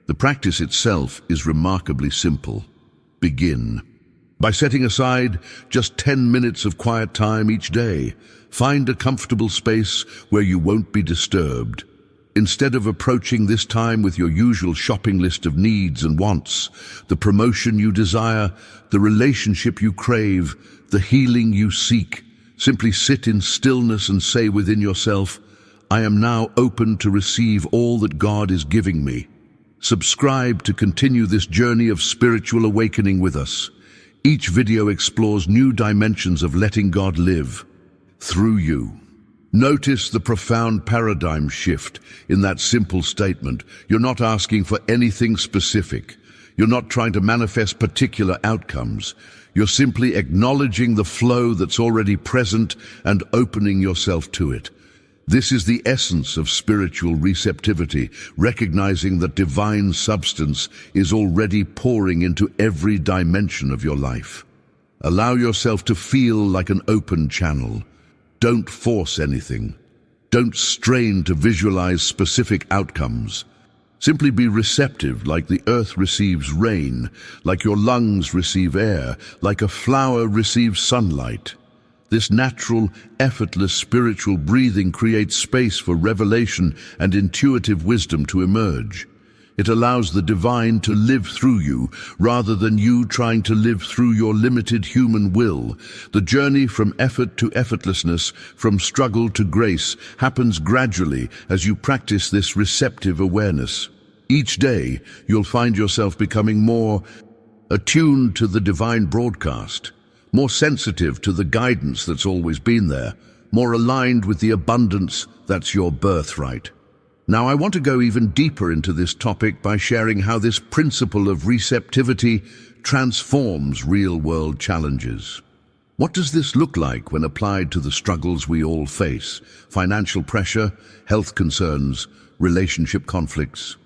The practice itself is remarkably simple. Begin by setting aside just 10 minutes of quiet time each day. Find a comfortable space where you won't be disturbed. Instead of approaching this time with your usual shopping list of needs and wants, the promotion you desire, the relationship you crave, the healing you seek, simply sit in stillness and say within yourself, "I am now open to receive all that God is giving me." Subscribe to continue this journey of spiritual awakening with us. Each video explores new dimensions of letting God live through you. Notice the profound paradigm shift in that simple statement. You're not asking for anything specific. You're not trying to manifest particular outcomes. You're simply acknowledging the flow that's already present and opening yourself to it. This is the essence of spiritual receptivity, recognizing that divine substance is already pouring into every dimension of your life. Allow yourself to feel like an open channel. Don't force anything. Don't strain to visualize specific outcomes. Simply be receptive, like the earth receives rain, like your lungs receive air, like a flower receives sunlight. This natural, effortless spiritual breathing creates space for revelation and intuitive wisdom to emerge. It allows the divine to live through you, rather than you trying to live through your limited human will. The journey from effort to effortlessness, from struggle to grace, happens gradually as you practice this receptive awareness. Each day, you'll find yourself becoming more attuned to the divine broadcast, more sensitive to the guidance that's always been there, more aligned with the abundance that's your birthright. Now, I want to go even deeper into this topic by sharing how this principle of receptivity transforms real-world challenges. What does this look like when applied to the struggles we all face? Financial pressure, health concerns, relationship conflicts.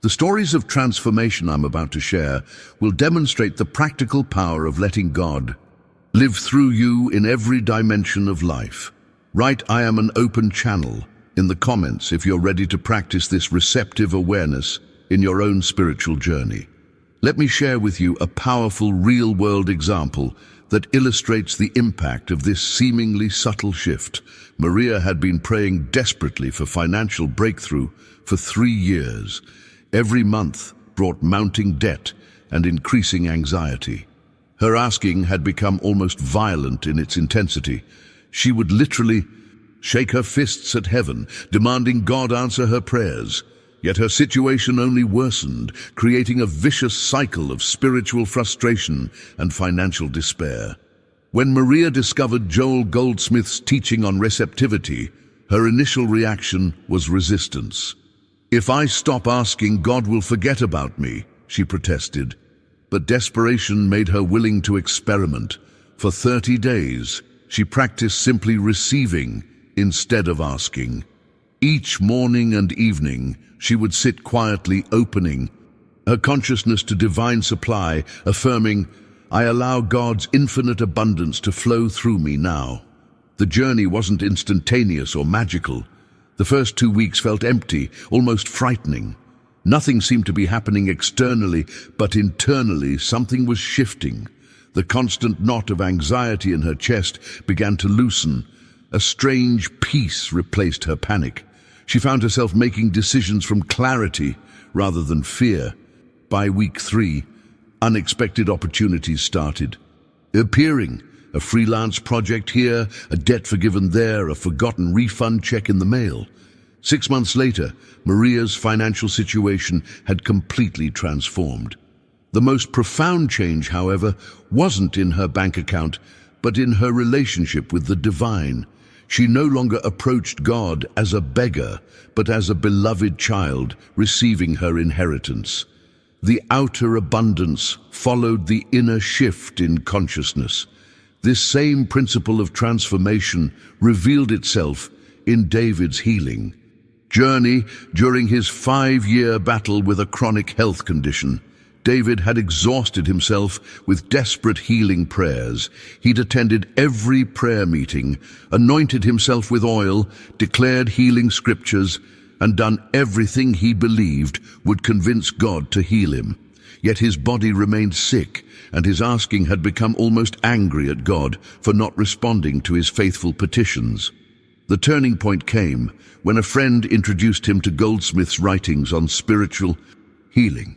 The stories of transformation I'm about to share will demonstrate the practical power of letting God live through you in every dimension of life. Write "I am an open channel" in the comments if you're ready to practice this receptive awareness in your own spiritual journey. Let me share with you a powerful real-world example that illustrates the impact of this seemingly subtle shift. Maria had been praying desperately for financial breakthrough for 3 years. Every month brought mounting debt and increasing anxiety. Her asking had become almost violent in its intensity. She would literally shake her fists at heaven, demanding God answer her prayers. Yet her situation only worsened, creating a vicious cycle of spiritual frustration and financial despair. When Maria discovered Joel Goldsmith's teaching on receptivity, her initial reaction was resistance. "If I stop asking, God will forget about me," she protested. But desperation made her willing to experiment. For 30 days, she practiced simply receiving instead of asking. Each morning and evening, she would sit quietly opening her consciousness to divine supply, affirming, "I allow God's infinite abundance to flow through me now." The journey wasn't instantaneous or magical. The first 2 weeks felt empty, almost frightening. Nothing seemed to be happening externally, but internally something was shifting. The constant knot of anxiety in her chest began to loosen. A strange peace replaced her panic. She found herself making decisions from clarity rather than fear. By week 3, unexpected opportunities started appearing. A freelance project here, a debt forgiven there, a forgotten refund check in the mail. 6 months later, Maria's financial situation had completely transformed. The most profound change, however, wasn't in her bank account, but in her relationship with the divine. She no longer approached God as a beggar, but as a beloved child receiving her inheritance. The outer abundance followed the inner shift in consciousness. This same principle of transformation revealed itself in David's healing journey during his 5-year battle with a chronic health condition. David had exhausted himself with desperate healing prayers. He'd attended every prayer meeting, anointed himself with oil, declared healing scriptures, and done everything he believed would convince God to heal him. Yet his body remained sick, and his asking had become almost angry at God for not responding to his faithful petitions. The turning point came when a friend introduced him to Goldsmith's writings on spiritual healing.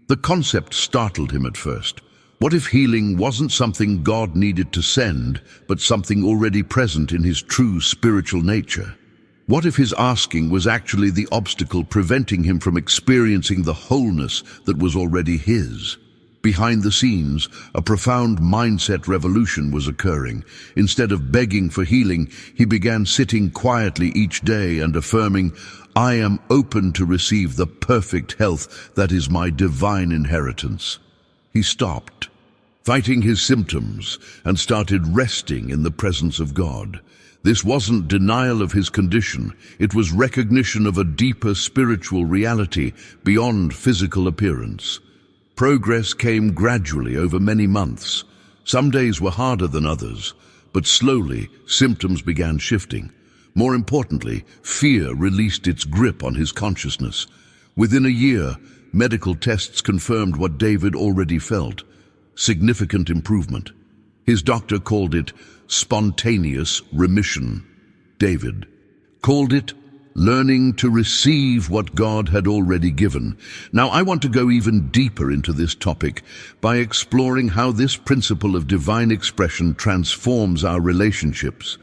The concept startled him at first. What if healing wasn't something God needed to send, but something already present in his true spiritual nature? What if his asking was actually the obstacle preventing him from experiencing the wholeness that was already his? Behind the scenes, a profound mindset revolution was occurring. Instead of begging for healing, he began sitting quietly each day and affirming, "I am open to receive the perfect health that is my divine inheritance." He stopped fighting his symptoms and started resting in the presence of God. This wasn't denial of his condition, it was recognition of a deeper spiritual reality beyond physical appearance. Progress came gradually over many months. Some days were harder than others, but slowly symptoms began shifting. More importantly, fear released its grip on his consciousness. Within a year, medical tests confirmed what David already felt: significant improvement. His doctor called it spontaneous remission. David called it learning to receive what God had already given. Now, I want to go even deeper into this topic by exploring how this principle of divine expression transforms our relationships,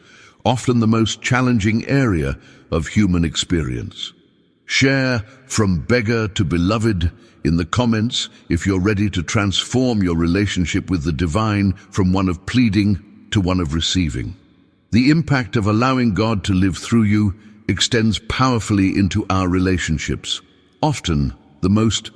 often the most challenging area of human experience. Share from beggar to beloved in the comments if you're ready to transform your relationship with the divine from one of pleading to one of receiving. The impact of allowing God to live through you extends powerfully into our relationships, often the most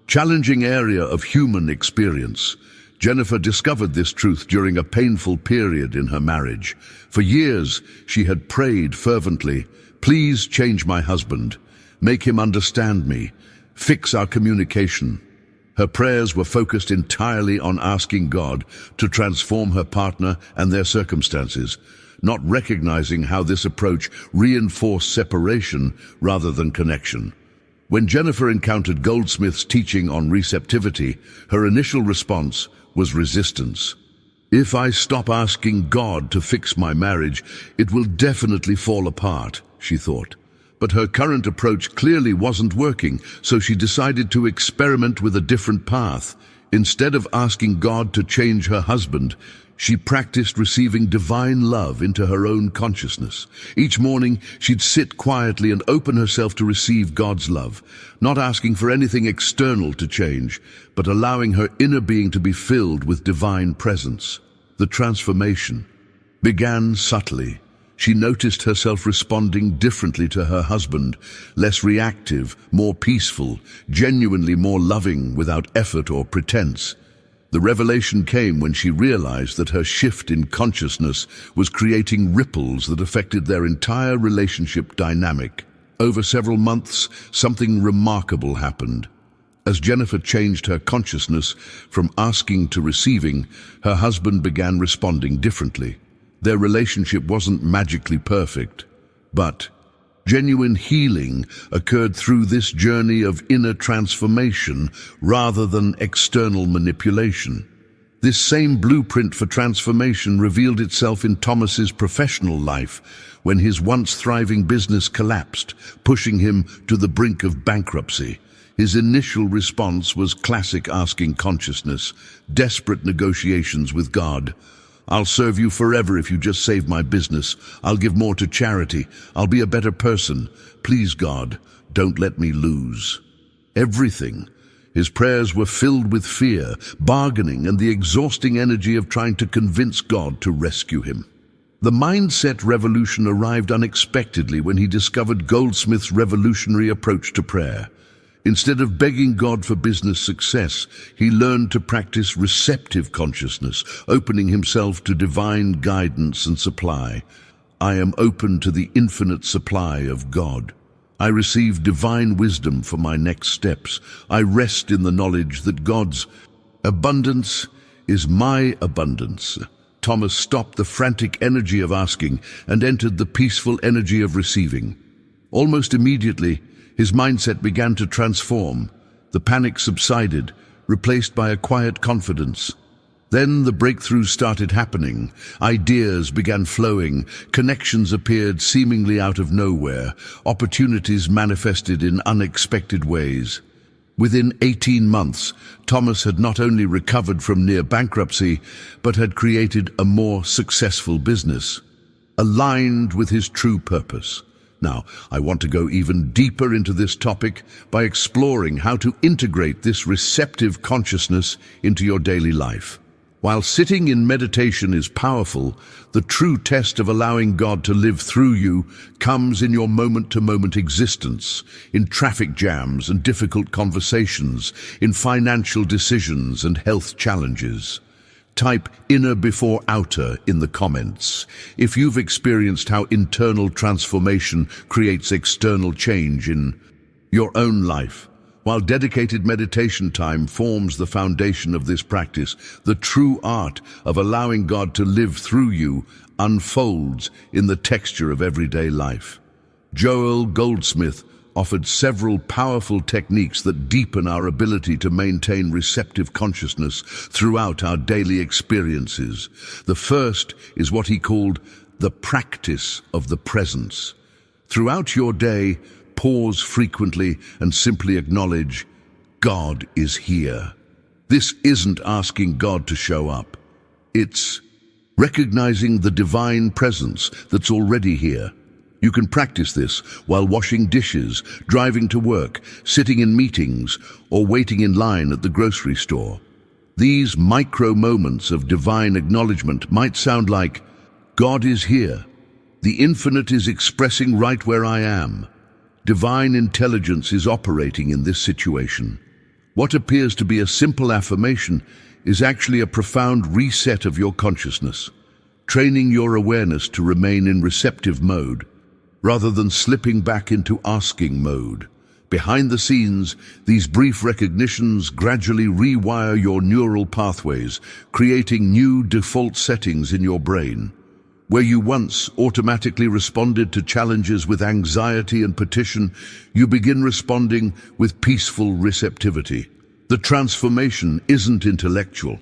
challenging area of human experience. Jennifer discovered this truth during a painful period in her marriage. For years, she had prayed fervently, "Please change my husband, make him understand me, fix our communication." Her prayers were focused entirely on asking God to transform her partner and their circumstances, not recognizing how this approach reinforced separation rather than connection. When Jennifer encountered Goldsmith's teaching on receptivity, her initial response was resistance. "If I stop asking God to fix my marriage, it will definitely fall apart," she thought. But her current approach clearly wasn't working, so she decided to experiment with a different path. Instead of asking God to change her husband, she practiced receiving divine love into her own consciousness. Each morning, she'd sit quietly and open herself to receive God's love, not asking for anything external to change, but allowing her inner being to be filled with divine presence. The transformation began subtly. She noticed herself responding differently to her husband, less reactive, more peaceful, genuinely more loving without effort or pretense. The revelation came when she realized that her shift in consciousness was creating ripples that affected their entire relationship dynamic. Over several months, something remarkable happened. As Jennifer changed her consciousness from asking to receiving, her husband began responding differently. Their relationship wasn't magically perfect, but genuine healing occurred through this journey of inner transformation rather than external manipulation. This same blueprint for transformation revealed itself in Thomas's professional life when his once thriving business collapsed, pushing him to the brink of bankruptcy. His initial response was classic asking consciousness, desperate negotiations with God. I'll serve you forever if you just save my business. I'll give more to charity. I'll be a better person. Please, God, don't let me lose everything. His prayers were filled with fear, bargaining, and the exhausting energy of trying to convince God to rescue him. The mindset revolution arrived unexpectedly when he discovered Goldsmith's revolutionary approach to prayer. Instead of begging God for business success, he learned to practice receptive consciousness, opening himself to divine guidance and supply. I am open to the infinite supply of God. I receive divine wisdom for my next steps. I rest in the knowledge that God's abundance is my abundance. Thomas stopped the frantic energy of asking and entered the peaceful energy of receiving. Almost immediately, his mindset began to transform. The panic subsided, replaced by a quiet confidence. Then the breakthroughs started happening. Ideas began flowing. Connections appeared seemingly out of nowhere. Opportunities manifested in unexpected ways. Within 18 months, Thomas had not only recovered from near bankruptcy, but had created a more successful business, aligned with his true purpose. Now, I want to go even deeper into this topic by exploring how to integrate this receptive consciousness into your daily life. While sitting in meditation is powerful, the true test of allowing God to live through you comes in your moment-to-moment existence, in traffic jams and difficult conversations, in financial decisions and health challenges. Type inner before outer in the comments if you've experienced how internal transformation creates external change in your own life. While dedicated meditation time forms the foundation of this practice, the true art of allowing God to live through you unfolds in the texture of everyday life. Joel Goldsmith offered several powerful techniques that deepen our ability to maintain receptive consciousness throughout our daily experiences. The first is what he called the practice of the presence. Throughout your day, pause frequently and simply acknowledge, God is here. This isn't asking God to show up. It's recognizing the divine presence that's already here. You can practice this while washing dishes, driving to work, sitting in meetings, or waiting in line at the grocery store. These micro moments of divine acknowledgement might sound like, God is here. The infinite is expressing right where I am. Divine intelligence is operating in this situation. What appears to be a simple affirmation is actually a profound reset of your consciousness, training your awareness to remain in receptive mode, rather than slipping back into asking mode. Behind the scenes, these brief recognitions gradually rewire your neural pathways, creating new default settings in your brain. Where you once automatically responded to challenges with anxiety and petition, you begin responding with peaceful receptivity. The transformation isn't intellectual.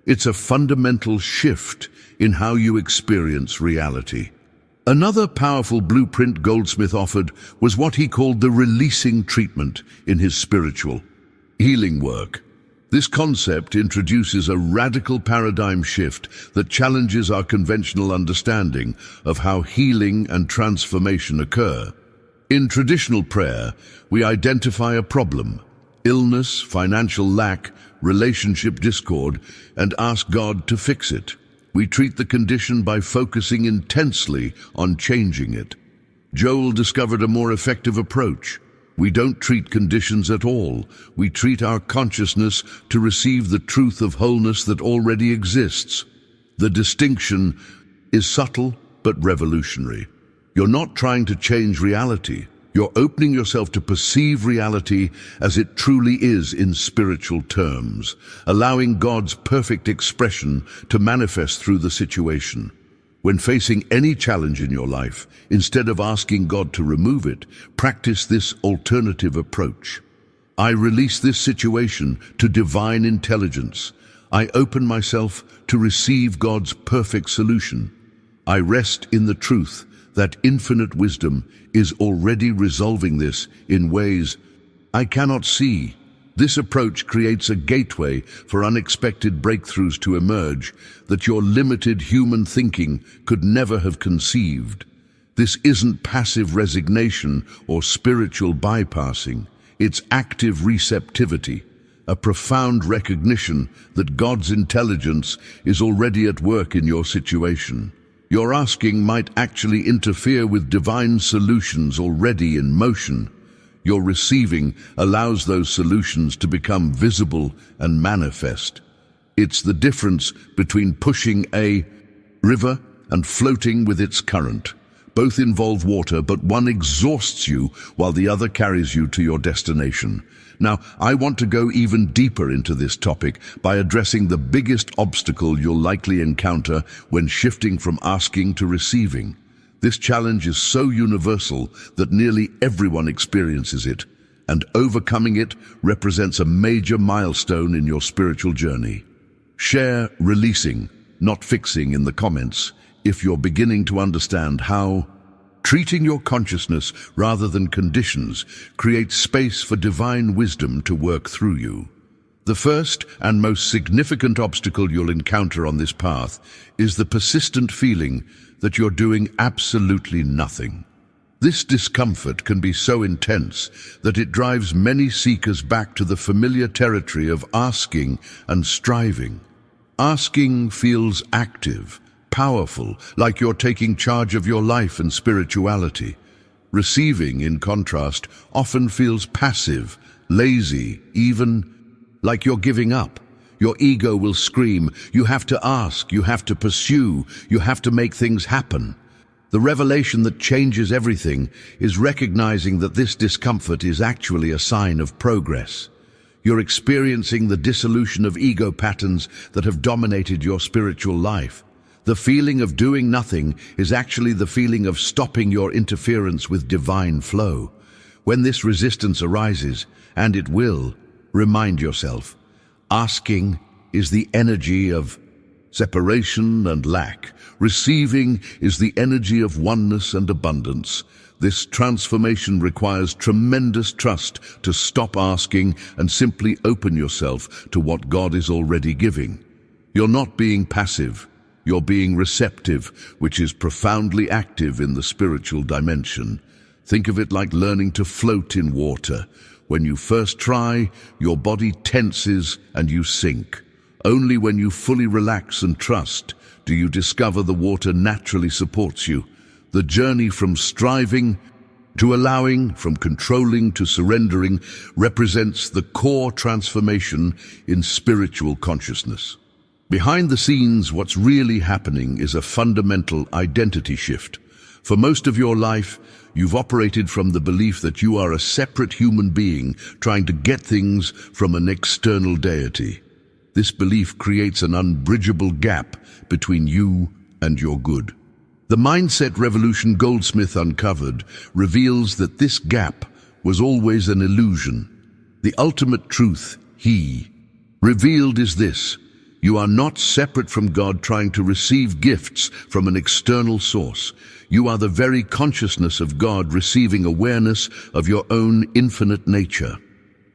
It's a fundamental shift in how you experience reality. Another powerful blueprint Goldsmith offered was what he called the releasing treatment in his spiritual healing work. This concept introduces a radical paradigm shift that challenges our conventional understanding of how healing and transformation occur. In traditional prayer, we identify a problem, illness, financial lack, relationship discord, and ask God to fix it. We treat the condition by focusing intensely on changing it. Joel discovered a more effective approach. We don't treat conditions at all. We treat our consciousness to receive the truth of wholeness that already exists. The distinction is subtle but revolutionary. You're not trying to change reality. You're opening yourself to perceive reality as it truly is in spiritual terms, allowing God's perfect expression to manifest through the situation. When facing any challenge in your life, instead of asking God to remove it, practice this alternative approach. I release this situation to divine intelligence. I open myself to receive God's perfect solution. I rest in the truth that infinite wisdom is already resolving this in ways I cannot see. This approach creates a gateway for unexpected breakthroughs to emerge that your limited human thinking could never have conceived. This isn't passive resignation or spiritual bypassing. It's active receptivity, a profound recognition that God's intelligence is already at work in your situation. Your asking might actually interfere with divine solutions already in motion. Your receiving allows those solutions to become visible and manifest. It's the difference between pushing a river and floating with its current. Both involve water, but one exhausts you while the other carries you to your destination. Now, I want to go even deeper into this topic by addressing the biggest obstacle you'll likely encounter when shifting from asking to receiving. This challenge is so universal that nearly everyone experiences it, and overcoming it represents a major milestone in your spiritual journey. Share releasing, not fixing in the comments if you're beginning to understand how treating your consciousness rather than conditions creates space for divine wisdom to work through you. The first and most significant obstacle you'll encounter on this path is the persistent feeling that you're doing absolutely nothing. This discomfort can be so intense that it drives many seekers back to the familiar territory of asking and striving. Asking feels active, powerful, like you're taking charge of your life and spirituality. Receiving, in contrast, often feels passive, lazy, even like you're giving up. Your ego will scream, you have to ask, you have to pursue, you have to make things happen. The revelation that changes everything is recognizing that this discomfort is actually a sign of progress. You're experiencing the dissolution of ego patterns that have dominated your spiritual life. The feeling of doing nothing is actually the feeling of stopping your interference with divine flow. When this resistance arises, and it will, remind yourself, asking is the energy of separation and lack. Receiving is the energy of oneness and abundance. This transformation requires tremendous trust to stop asking and simply open yourself to what God is already giving. You're not being passive. You're being receptive, which is profoundly active in the spiritual dimension. Think of it like learning to float in water. When you first try, your body tenses and you sink. Only when you fully relax and trust do you discover the water naturally supports you. The journey from striving to allowing, from controlling to surrendering, represents the core transformation in spiritual consciousness. Behind the scenes, what's really happening is a fundamental identity shift. For most of your life, you've operated from the belief that you are a separate human being trying to get things from an external deity. This belief creates an unbridgeable gap between you and your good. The mindset revolution Goldsmith uncovered reveals that this gap was always an illusion. The ultimate truth he revealed is this: You are not separate from God trying to receive gifts from an external source. You are the very consciousness of God receiving awareness of your own infinite nature.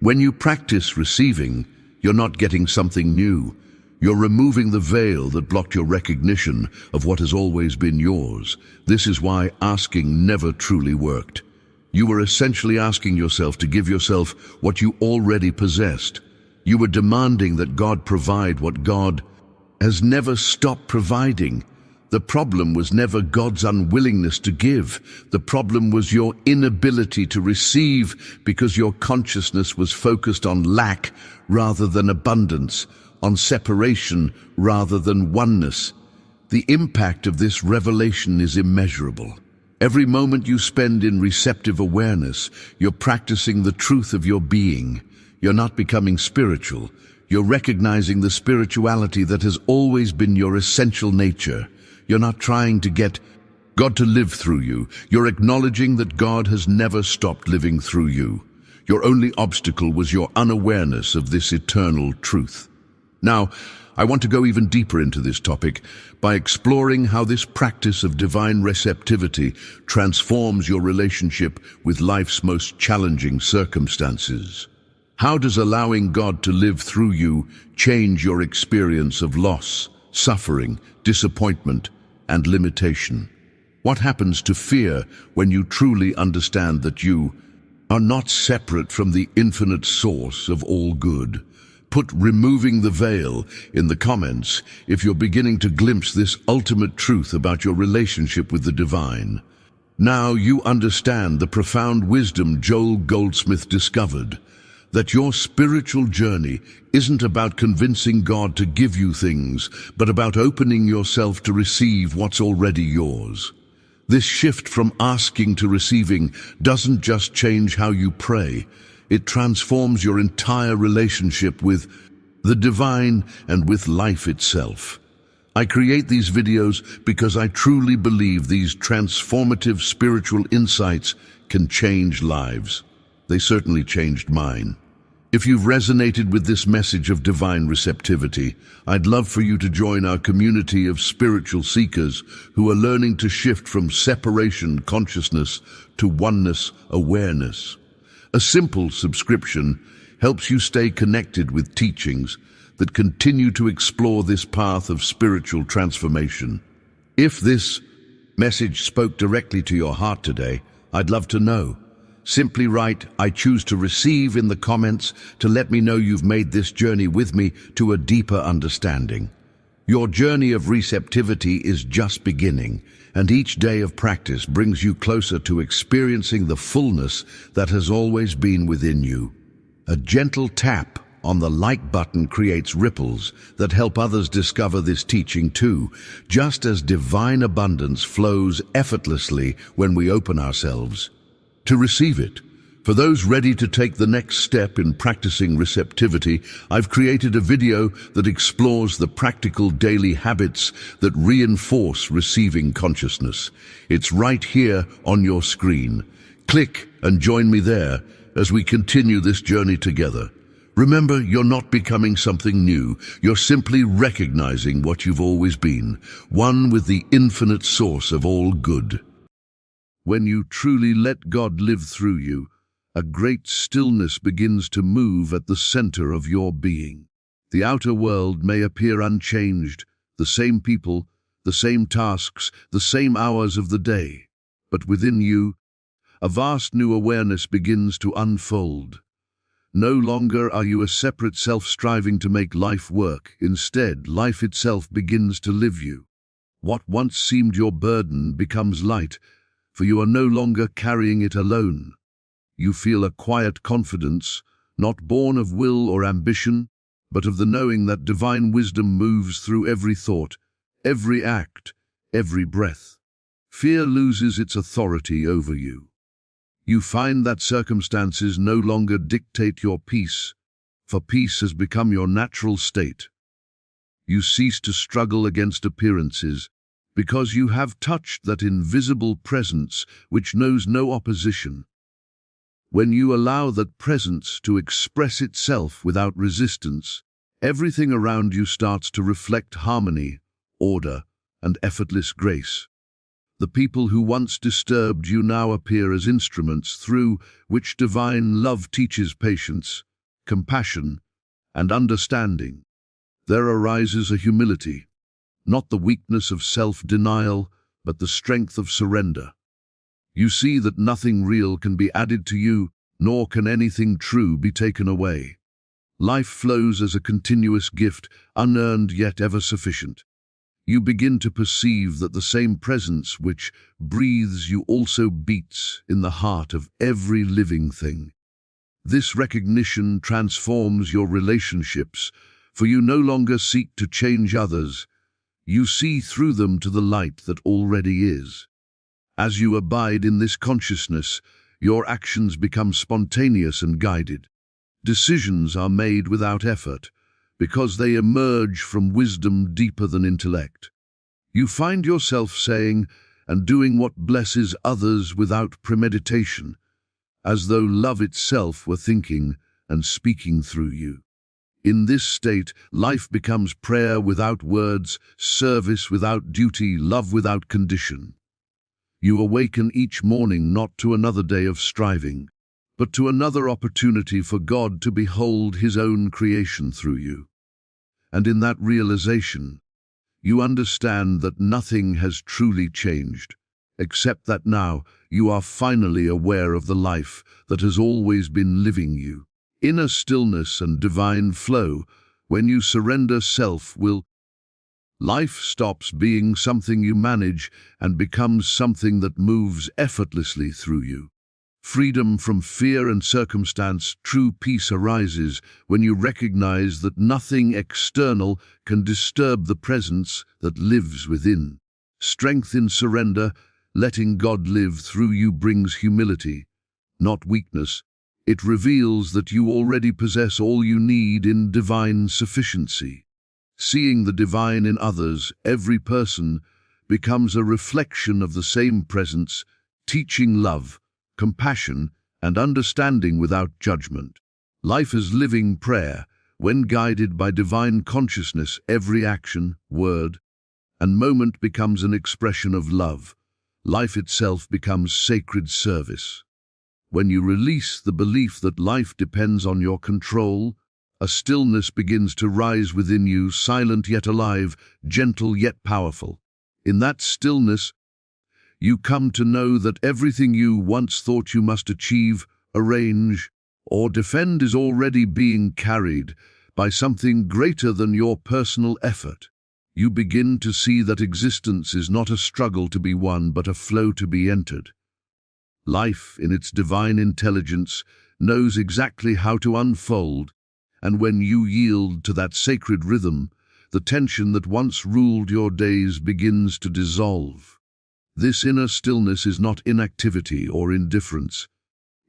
When you practice receiving, you're not getting something new. You're removing the veil that blocked your recognition of what has always been yours. This is why asking never truly worked. You were essentially asking yourself to give yourself what you already possessed. You were demanding that God provide what God has never stopped providing. The problem was never God's unwillingness to give. The problem was your inability to receive because your consciousness was focused on lack rather than abundance, on separation rather than oneness. The impact of this revelation is immeasurable. Every moment you spend in receptive awareness, you're practicing the truth of your being. You're not becoming spiritual. You're recognizing the spirituality that has always been your essential nature. You're not trying to get God to live through you. You're acknowledging that God has never stopped living through you. Your only obstacle was your unawareness of this eternal truth. Now, I want to go even deeper into this topic by exploring how this practice of divine receptivity transforms your relationship with life's most challenging circumstances. How does allowing God to live through you change your experience of loss, suffering, disappointment, and limitation? What happens to fear when you truly understand that you are not separate from the infinite source of all good? Put "removing the veil" in the comments if you're beginning to glimpse this ultimate truth about your relationship with the divine. Now you understand the profound wisdom Joel Goldsmith discovered, that your spiritual journey isn't about convincing God to give you things, but about opening yourself to receive what's already yours. This shift from asking to receiving doesn't just change how you pray, it transforms your entire relationship with the divine and with life itself. I create these videos because I truly believe these transformative spiritual insights can change lives. They certainly changed mine. If you've resonated with this message of divine receptivity, I'd love for you to join our community of spiritual seekers who are learning to shift from separation consciousness to oneness awareness. A simple subscription helps you stay connected with teachings that continue to explore this path of spiritual transformation. If this message spoke directly to your heart today, I'd love to know. Simply write "I choose to receive" in the comments to let me know you've made this journey with me to a deeper understanding. Your journey of receptivity is just beginning, and each day of practice brings you closer to experiencing the fullness that has always been within you. A gentle tap on the like button creates ripples that help others discover this teaching too, just as divine abundance flows effortlessly when we open ourselves to receive it. For those ready to take the next step in practicing receptivity, I've created a video that explores the practical daily habits that reinforce receiving consciousness. It's right here on your screen. Click and join me there as we continue this journey together. Remember, you're not becoming something new. You're simply recognizing what you've always been, one with the infinite source of all good. When you truly let God live through you, a great stillness begins to move at the center of your being. The outer world may appear unchanged, the same people, the same tasks, the same hours of the day. But within you, a vast new awareness begins to unfold. No longer are you a separate self striving to make life work. Instead, life itself begins to live you. What once seemed your burden becomes light, for you are no longer carrying it alone. You feel a quiet confidence, not born of will or ambition, but of the knowing that divine wisdom moves through every thought, every act, every breath. Fear loses its authority over you. You find that circumstances no longer dictate your peace, for peace has become your natural state. You cease to struggle against appearances, because you have touched that invisible presence which knows no opposition. When you allow that presence to express itself without resistance, Everything around you starts to reflect harmony, order, and effortless grace. The people who once disturbed you now appear as instruments through which divine love teaches patience, compassion, and understanding. There arises a humility, not the weakness of self-denial, but the strength of surrender. You see that nothing real can be added to you, nor can anything true be taken away. Life flows as a continuous gift, unearned yet ever sufficient. You begin to perceive that the same presence which breathes you also beats in the heart of every living thing. This recognition transforms your relationships, for you no longer seek to change others. You see through them to the light that already is. As you abide in this consciousness, your actions become spontaneous and guided. Decisions are made without effort, because they emerge from wisdom deeper than intellect. You find yourself saying and doing what blesses others without premeditation, as though love itself were thinking and speaking through you. In this state, life becomes prayer without words, service without duty, love without condition. You awaken each morning not to another day of striving, but to another opportunity for God to behold His own creation through you. And in that realization, you understand that nothing has truly changed, except that now you are finally aware of the life that has always been living you. Inner stillness and divine flow, when you surrender self-will, life stops being something you manage and becomes something that moves effortlessly through you. Freedom from fear and circumstance, true peace arises when you recognize that nothing external can disturb the presence that lives within. Strength in surrender, letting God live through you, brings humility, not weakness. It reveals that you already possess all you need in divine sufficiency. Seeing the divine in others, every person becomes a reflection of the same presence, teaching love, compassion, and understanding without judgment. Life is living prayer. When guided by divine consciousness, every action, word, and moment becomes an expression of love. Life itself becomes sacred service. When you release the belief that life depends on your control, a stillness begins to rise within you, silent yet alive, gentle yet powerful. In that stillness, you come to know that everything you once thought you must achieve, arrange, or defend is already being carried by something greater than your personal effort. You begin to see that existence is not a struggle to be won, but a flow to be entered. Life, in its divine intelligence, knows exactly how to unfold, and when you yield to that sacred rhythm, the tension that once ruled your days begins to dissolve. This inner stillness is not inactivity or indifference.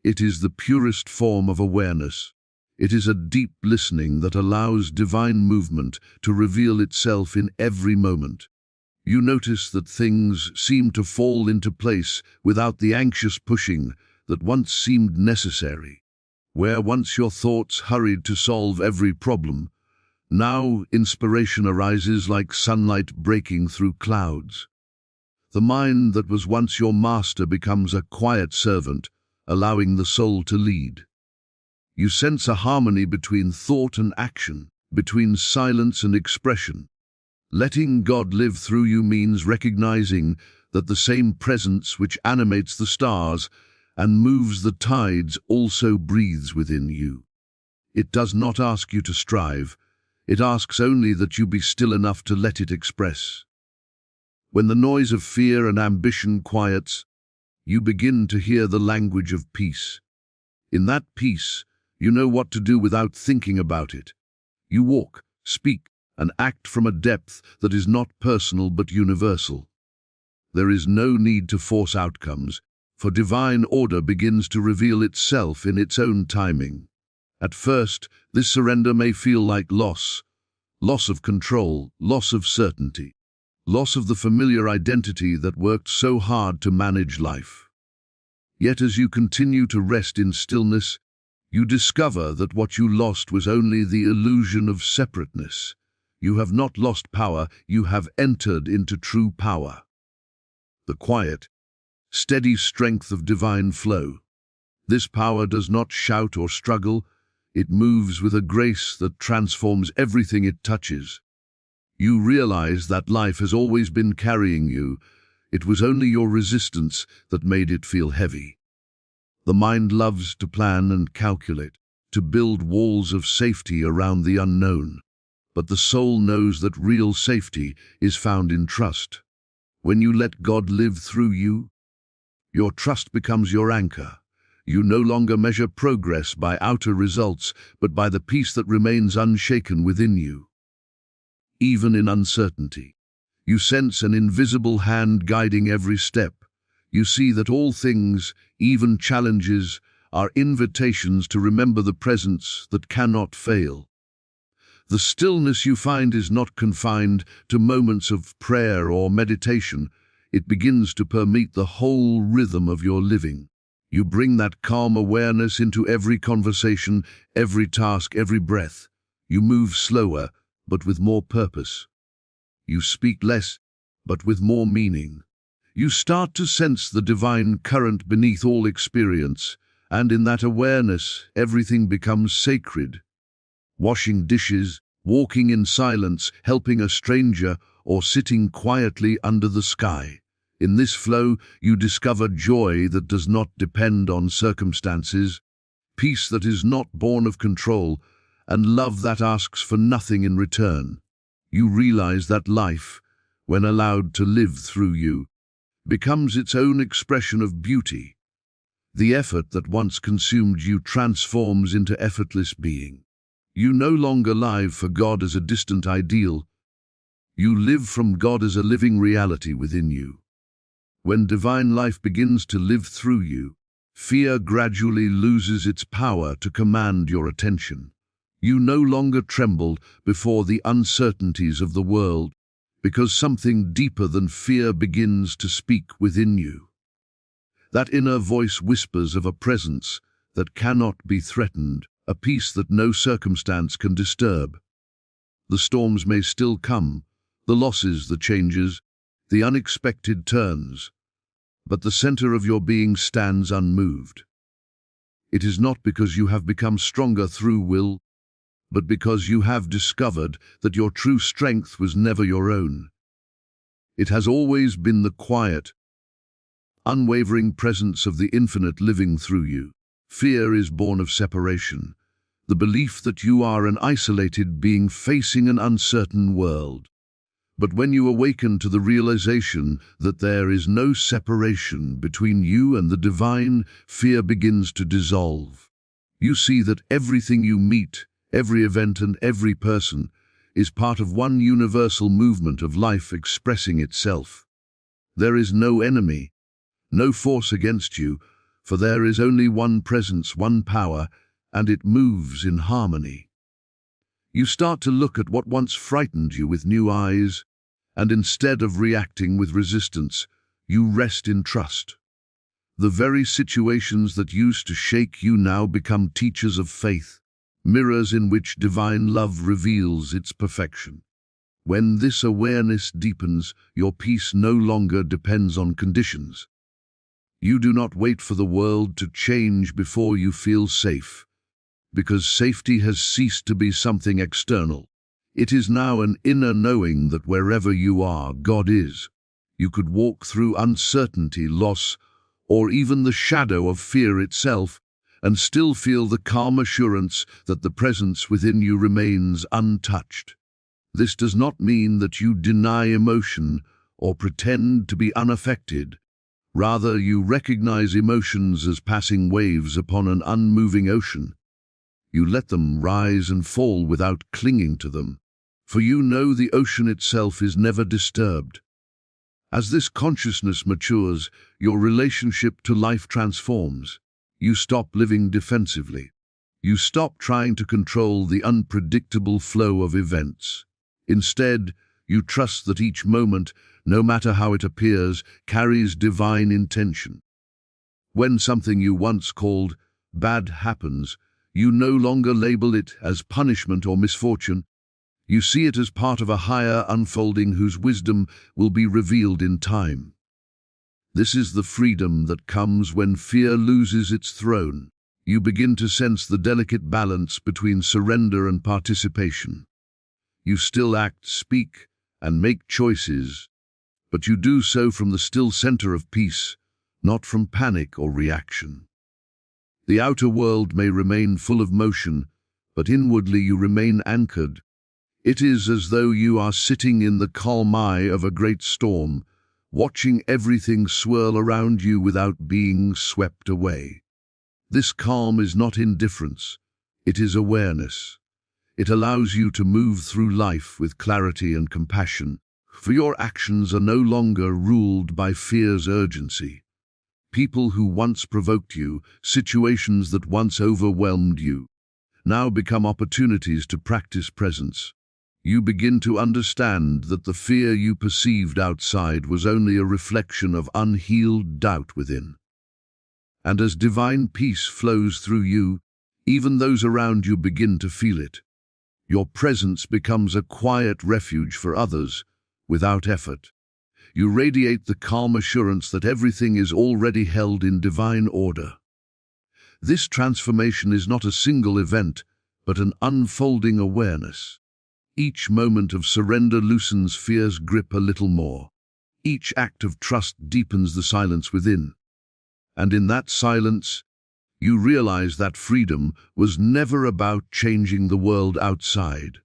It is the purest form of awareness. It is a deep listening that allows divine movement to reveal itself in every moment. You notice that things seem to fall into place without the anxious pushing that once seemed necessary. Where once your thoughts hurried to solve every problem, now inspiration arises like sunlight breaking through clouds. The mind that was once your master becomes a quiet servant, allowing the soul to lead. You sense a harmony between thought and action, between silence and expression. Letting God live through you means recognizing that the same presence which animates the stars and moves the tides also breathes within you. It does not ask you to strive. It asks only that you be still enough to let it express. When the noise of fear and ambition quiets, you begin to hear the language of peace. In that peace, you know what to do without thinking about it. You walk, speak, and act from a depth that is not personal but universal. There is no need to force outcomes, for divine order begins to reveal itself in its own timing. At first, this surrender may feel like loss of control, loss of certainty. Loss of the familiar identity that worked so hard to manage life. Yet as you continue to rest in stillness, You discover that what you lost was only the illusion of separateness. You have not lost power, you have entered into true power. The quiet, steady strength of divine flow. This power does not shout or struggle, it moves with a grace that transforms everything it touches. You realize that life has always been carrying you. It was only your resistance that made it feel heavy. The mind loves to plan and calculate, to build walls of safety around the unknown. But the soul knows that real safety is found in trust. When you let God live through you, your trust becomes your anchor. You no longer measure progress by outer results, but by the peace that remains unshaken within you. Even in uncertainty, you sense an invisible hand guiding every step. You see that all things, even challenges, are invitations to remember the presence that cannot fail. The stillness you find is not confined to moments of prayer or meditation. It begins to permeate the whole rhythm of your living. You bring that calm awareness into every conversation, every task, every breath. You move slower, but with more purpose. You speak less, but with more meaning. You start to sense the divine current beneath all experience, and in that awareness, everything becomes sacred. Washing dishes, walking in silence, helping a stranger, or sitting quietly under the sky. In this flow, you discover joy that does not depend on circumstances, peace that is not born of control, and love that asks for nothing in return. You realize that life, when allowed to live through you, becomes its own expression of beauty. The effort that once consumed you transforms into effortless being. You no longer live for God as a distant ideal. You live from God as a living reality within you. When divine life begins to live through you, fear gradually loses its power to command your attention. You no longer tremble before the uncertainties of the world, because something deeper than fear begins to speak within you. That inner voice whispers of a presence that cannot be threatened, a peace that no circumstance can disturb. The storms may still come, the losses, the changes, the unexpected turns, but the center of your being stands unmoved. It is not because you have become stronger through will, but because you have discovered that your true strength was never your own. It has always been the quiet, unwavering presence of the infinite living through you. Fear is born of separation, the belief that you are an isolated being facing an uncertain world. But when you awaken to the realization that there is no separation between you and the divine, fear begins to dissolve. You see that everything you meet, every event and every person, is part of one universal movement of life expressing itself. There is no enemy, no force against you, for there is only one presence, one power, and it moves in harmony. You start to look at what once frightened you with new eyes, and instead of reacting with resistance, you rest in trust. The very situations that used to shake you now become teachers of faith, mirrors in which divine love reveals its perfection. When this awareness deepens, your peace no longer depends on conditions. You do not wait for the world to change before you feel safe, because safety has ceased to be something external. It is now an inner knowing that wherever you are, God is. You could walk through uncertainty, loss, or even the shadow of fear itself, and still feel the calm assurance that the presence within you remains untouched. This does not mean that you deny emotion or pretend to be unaffected. Rather, you recognize emotions as passing waves upon an unmoving ocean. You let them rise and fall without clinging to them, for you know the ocean itself is never disturbed. As this consciousness matures, your relationship to life transforms. You stop living defensively. You stop trying to control the unpredictable flow of events. Instead, you trust that each moment, no matter how it appears, carries divine intention. When something you once called bad happens, You no longer label it as punishment or misfortune. You see it as part of a higher unfolding whose wisdom will be revealed in time. This is the freedom that comes when fear loses its throne. You begin to sense the delicate balance between surrender and participation. You still act, speak, and make choices, but you do so from the still center of peace, not from panic or reaction. The outer world may remain full of motion, but inwardly you remain anchored. It is as though you are sitting in the calm eye of a great storm, watching everything swirl around you without being swept away. This calm is not indifference, it is awareness. It allows you to move through life with clarity and compassion, for your actions are no longer ruled by fear's urgency. People who once provoked you, situations that once overwhelmed you, now become opportunities to practice presence. You begin to understand that the fear you perceived outside was only a reflection of unhealed doubt within. And as divine peace flows through you, even those around you begin to feel it. Your presence becomes a quiet refuge for others, without effort. You radiate the calm assurance that everything is already held in divine order. This transformation is not a single event, but an unfolding awareness. Each moment of surrender loosens fear's grip a little more. Each act of trust deepens the silence within. And in that silence, you realize that freedom was never about changing the world outside.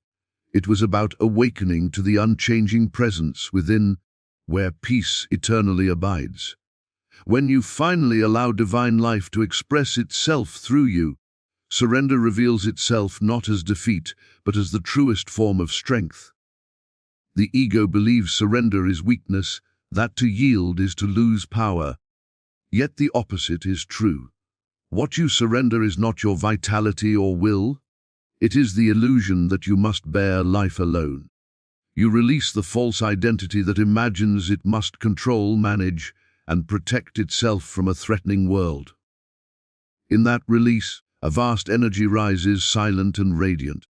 It was about awakening to the unchanging presence within, where peace eternally abides. When you finally allow divine life to express itself through you, surrender reveals itself not as defeat, but as the truest form of strength. The ego believes surrender is weakness, that to yield is to lose power. Yet the opposite is true. What you surrender is not your vitality or will. It is the illusion that you must bear life alone. You release the false identity that imagines it must control, manage, and protect itself from a threatening world. In that release, a vast energy rises, silent and radiant.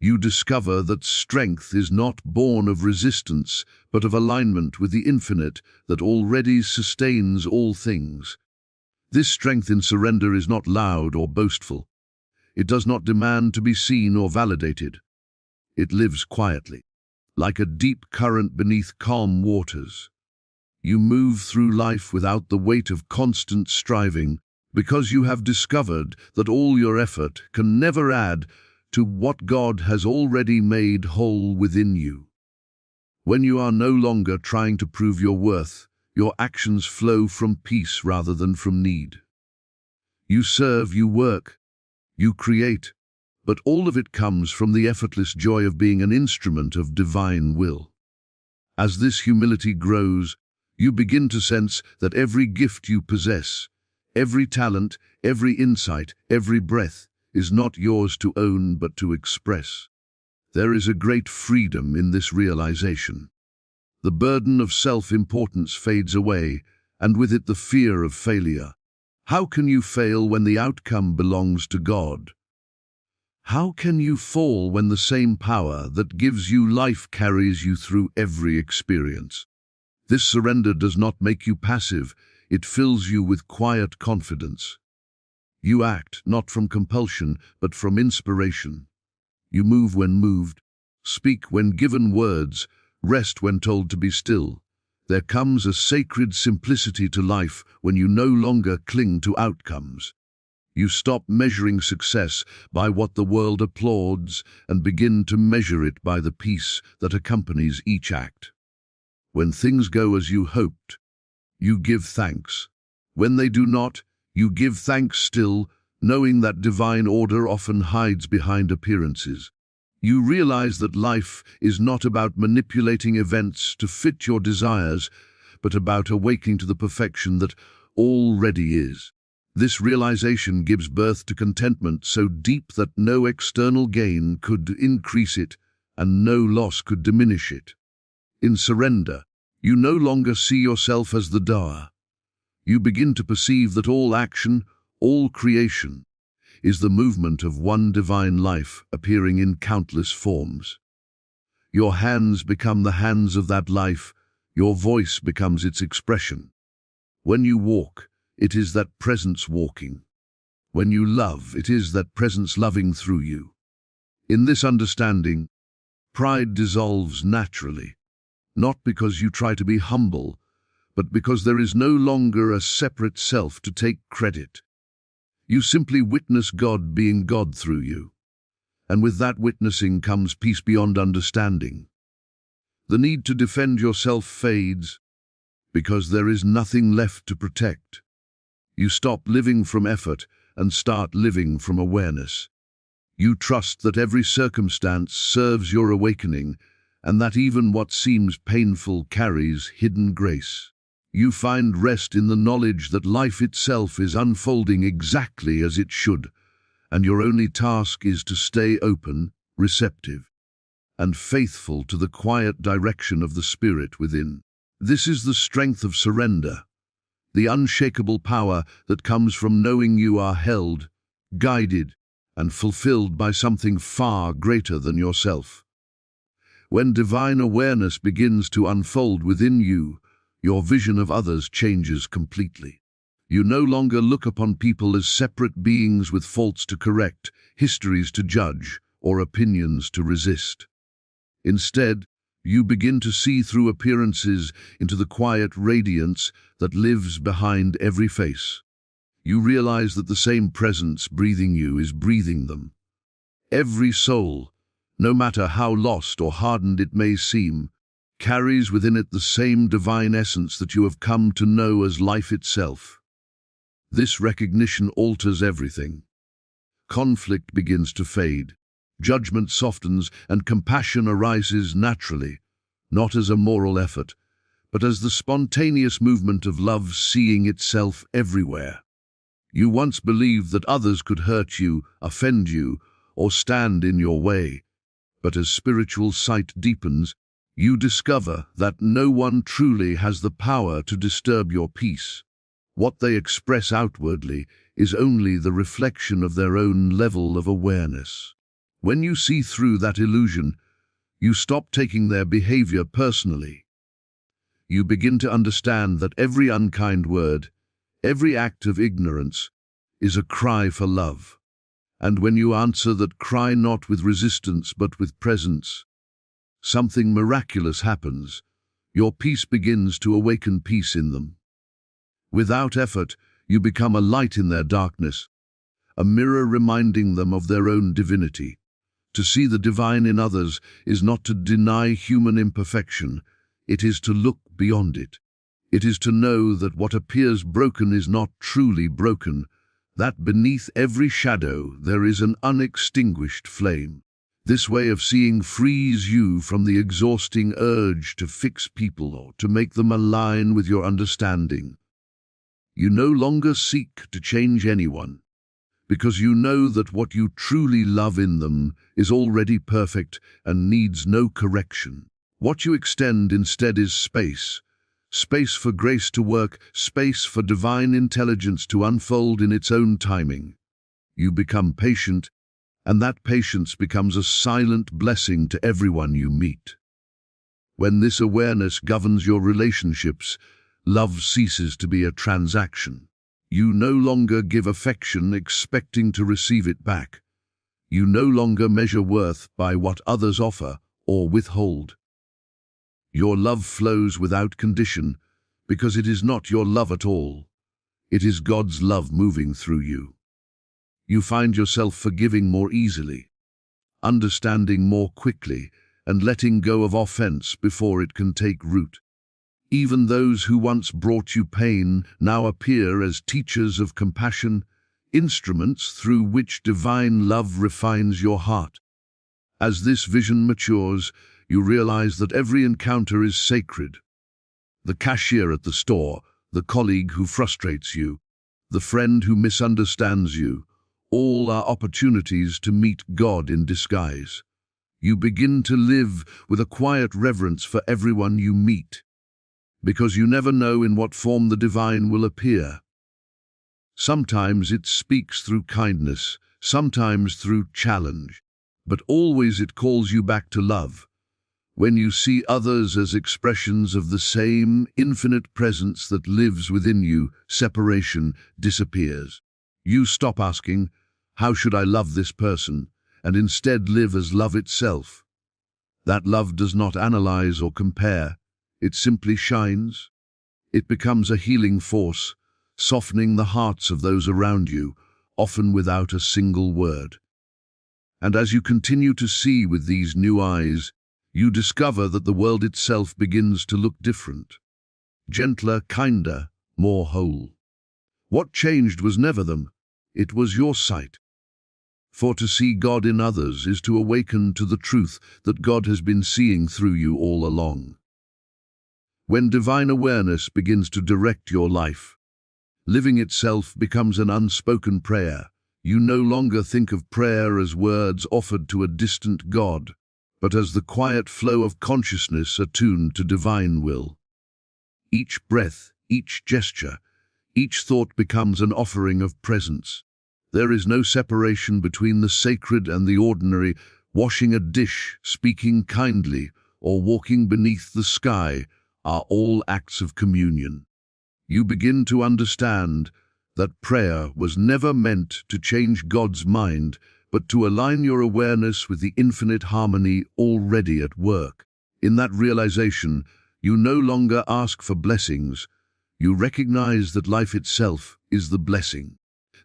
You discover that strength is not born of resistance, but of alignment with the infinite that already sustains all things. This strength in surrender is not loud or boastful. It does not demand to be seen or validated. It lives quietly, like a deep current beneath calm waters. You move through life without the weight of constant striving, because you have discovered that all your effort can never add to what God has already made whole within you. When you are no longer trying to prove your worth, your actions flow from peace rather than from need. You serve, you work, you create, but all of it comes from the effortless joy of being an instrument of divine will. As this humility grows, you begin to sense that every gift you possess, every talent, every insight, every breath, is not yours to own but to express. There is a great freedom in this realization. The burden of self-importance fades away, and with it the fear of failure. How can you fail when the outcome belongs to God? How can you fall when the same power that gives you life carries you through every experience? This surrender does not make you passive, it fills you with quiet confidence. You act not from compulsion, but from inspiration. You move when moved, speak when given words, rest when told to be still. There comes a sacred simplicity to life when you no longer cling to outcomes. You stop measuring success by what the world applauds and begin to measure it by the peace that accompanies each act. When things go as you hoped, you give thanks. When they do not, you give thanks still, knowing that divine order often hides behind appearances. You realize that life is not about manipulating events to fit your desires, but about awakening to the perfection that already is. This realization gives birth to contentment so deep that no external gain could increase it, and no loss could diminish it. In surrender, you no longer see yourself as the doer. You begin to perceive that all action, all creation, is the movement of one divine life appearing in countless forms. Your hands become the hands of that life, your voice becomes its expression. When you walk, it is that presence walking. When you love, it is that presence loving through you. In this understanding, pride dissolves naturally, not because you try to be humble, but because there is no longer a separate self to take credit. You simply witness God being God through you. And with that witnessing comes peace beyond understanding. The need to defend yourself fades because there is nothing left to protect. You stop living from effort and start living from awareness. You trust that every circumstance serves your awakening and that even what seems painful carries hidden grace. You find rest in the knowledge that life itself is unfolding exactly as it should, and your only task is to stay open, receptive, and faithful to the quiet direction of the Spirit within. This is the strength of surrender, the unshakable power that comes from knowing you are held, guided, and fulfilled by something far greater than yourself. When divine awareness begins to unfold within you, your vision of others changes completely. You no longer look upon people as separate beings with faults to correct, histories to judge, or opinions to resist. Instead, you begin to see through appearances into the quiet radiance that lives behind every face. You realize that the same presence breathing you is breathing them. Every soul, no matter how lost or hardened it may seem, carries within it the same divine essence that you have come to know as life itself. This recognition alters everything. Conflict begins to fade, judgment softens, and compassion arises naturally, not as a moral effort, but as the spontaneous movement of love seeing itself everywhere. You once believed that others could hurt you, offend you, or stand in your way, but as spiritual sight deepens, you discover that no one truly has the power to disturb your peace. What they express outwardly is only the reflection of their own level of awareness. When you see through that illusion, you stop taking their behavior personally. You begin to understand that every unkind word, every act of ignorance, is a cry for love. And when you answer that cry not with resistance but with presence, something miraculous happens. Your peace begins to awaken peace in them. Without effort, you become a light in their darkness, a mirror reminding them of their own divinity. To see the divine in others is not to deny human imperfection, it is to look beyond it. It is to know that what appears broken is not truly broken, that beneath every shadow there is an unextinguished flame. This way of seeing frees you from the exhausting urge to fix people or to make them align with your understanding. You no longer seek to change anyone, because you know that what you truly love in them is already perfect and needs no correction. What you extend instead is space. Space for grace to work, space for divine intelligence to unfold in its own timing. You become patient, and that patience becomes a silent blessing to everyone you meet. When this awareness governs your relationships, love ceases to be a transaction. You no longer give affection expecting to receive it back. You no longer measure worth by what others offer or withhold. Your love flows without condition because it is not your love at all. It is God's love moving through you. You find yourself forgiving more easily, understanding more quickly, and letting go of offense before it can take root. Even those who once brought you pain now appear as teachers of compassion, instruments through which divine love refines your heart. As this vision matures, you realize that every encounter is sacred. The cashier at the store, the colleague who frustrates you, the friend who misunderstands you, all are opportunities to meet God in disguise. You begin to live with a quiet reverence for everyone you meet, because you never know in what form the divine will appear. Sometimes it speaks through kindness, sometimes through challenge, but always it calls you back to love. When you see others as expressions of the same infinite presence that lives within you, separation disappears. You stop asking, "How should I love this person?" and instead live as love itself. That love does not analyze or compare, it simply shines. It becomes a healing force, softening the hearts of those around you, often without a single word. And as you continue to see with these new eyes, you discover that the world itself begins to look different. Gentler, kinder, more whole. What changed was never them, it was your sight. For to see God in others is to awaken to the truth that God has been seeing through you all along. When divine awareness begins to direct your life, living itself becomes an unspoken prayer. You no longer think of prayer as words offered to a distant God, but as the quiet flow of consciousness attuned to divine will. Each breath, each gesture, each thought becomes an offering of presence. There is no separation between the sacred and the ordinary. Washing a dish, speaking kindly, or walking beneath the sky are all acts of communion. You begin to understand that prayer was never meant to change God's mind, but to align your awareness with the infinite harmony already at work. In that realization, you no longer ask for blessings. You recognize that life itself is the blessing.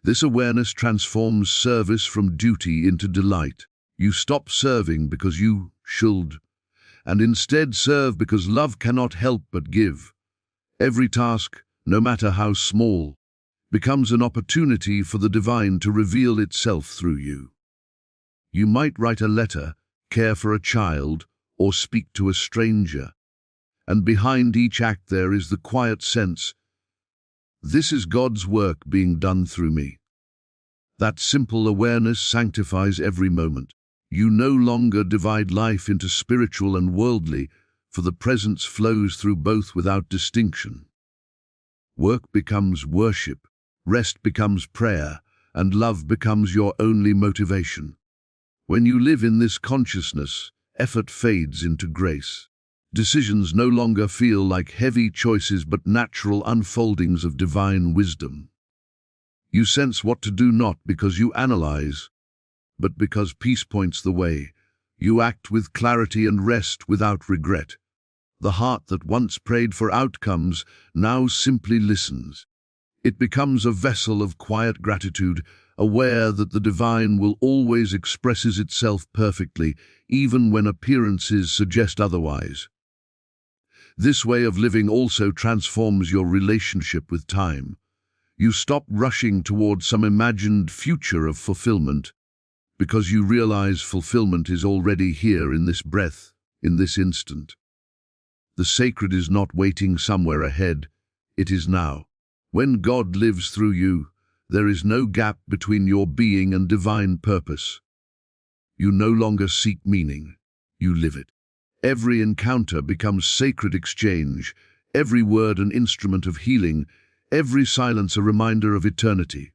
This awareness transforms service from duty into delight. You stop serving because you should, and instead serve because love cannot help but give. Every task, no matter how small, becomes an opportunity for the divine to reveal itself through you. You might write a letter, care for a child, or speak to a stranger. And behind each act there is the quiet sense, this is God's work being done through me. That simple awareness sanctifies every moment. You no longer divide life into spiritual and worldly, for the presence flows through both without distinction. Work becomes worship, rest becomes prayer, and love becomes your only motivation. When you live in this consciousness, effort fades into grace. Decisions no longer feel like heavy choices but natural unfoldings of divine wisdom. You sense what to do not because you analyze, but because peace points the way. You act with clarity and rest without regret. The heart that once prayed for outcomes now simply listens. It becomes a vessel of quiet gratitude, aware that the divine will always expresses itself perfectly, even when appearances suggest otherwise. This way of living also transforms your relationship with time. You stop rushing toward some imagined future of fulfillment, because you realize fulfillment is already here in this breath, in this instant. The sacred is not waiting somewhere ahead, it is now. When God lives through you, there is no gap between your being and divine purpose. You no longer seek meaning, you live it. Every encounter becomes sacred exchange, every word an instrument of healing, every silence a reminder of eternity.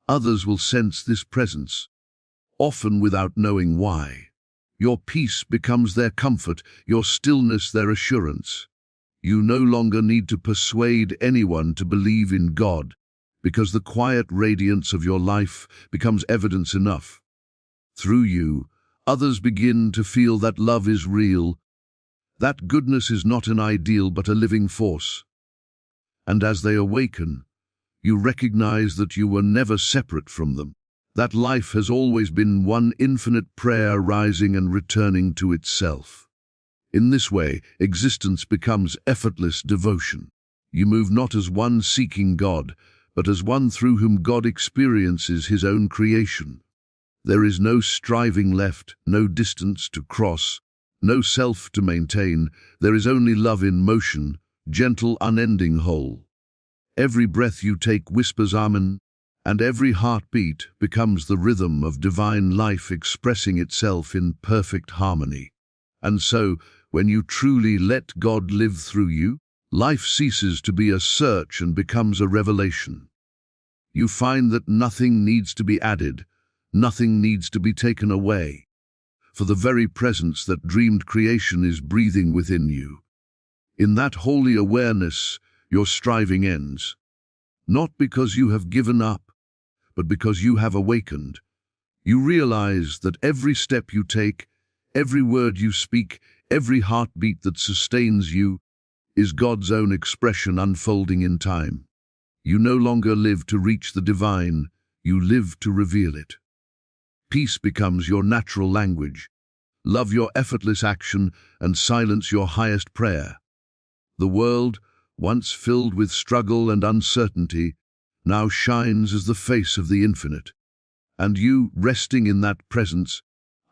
Others will sense this presence, often without knowing why. Your peace becomes their comfort, your stillness their assurance. You no longer need to persuade anyone to believe in God, because the quiet radiance of your life becomes evidence enough. Through you, others begin to feel that love is real, that goodness is not an ideal but a living force. And as they awaken, you recognize that you were never separate from them, that life has always been one infinite prayer rising and returning to itself. In this way, existence becomes effortless devotion. You move not as one seeking God, but as one through whom God experiences his own creation. There is no striving left, no distance to cross, no self to maintain. There is only love in motion, gentle, unending whole. Every breath you take whispers Amen, and every heartbeat becomes the rhythm of divine life expressing itself in perfect harmony. And so, when you truly let God live through you, life ceases to be a search and becomes a revelation. You find that nothing needs to be added, Nothing needs to be taken away, for the very presence that dreamed creation is breathing within you. In that holy awareness, your striving ends, not because you have given up, but because you have awakened. You realize that every step you take, every word you speak, every heartbeat that sustains you, is God's own expression unfolding in time. You no longer live to reach the divine, you live to reveal it. Peace becomes your natural language. Love your effortless action and silence your highest prayer. The world, once filled with struggle and uncertainty, now shines as the face of the infinite. And you, resting in that presence,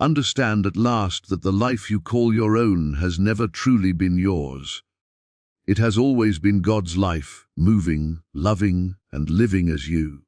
understand at last that the life you call your own has never truly been yours. It has always been God's life, moving, loving, and living as you.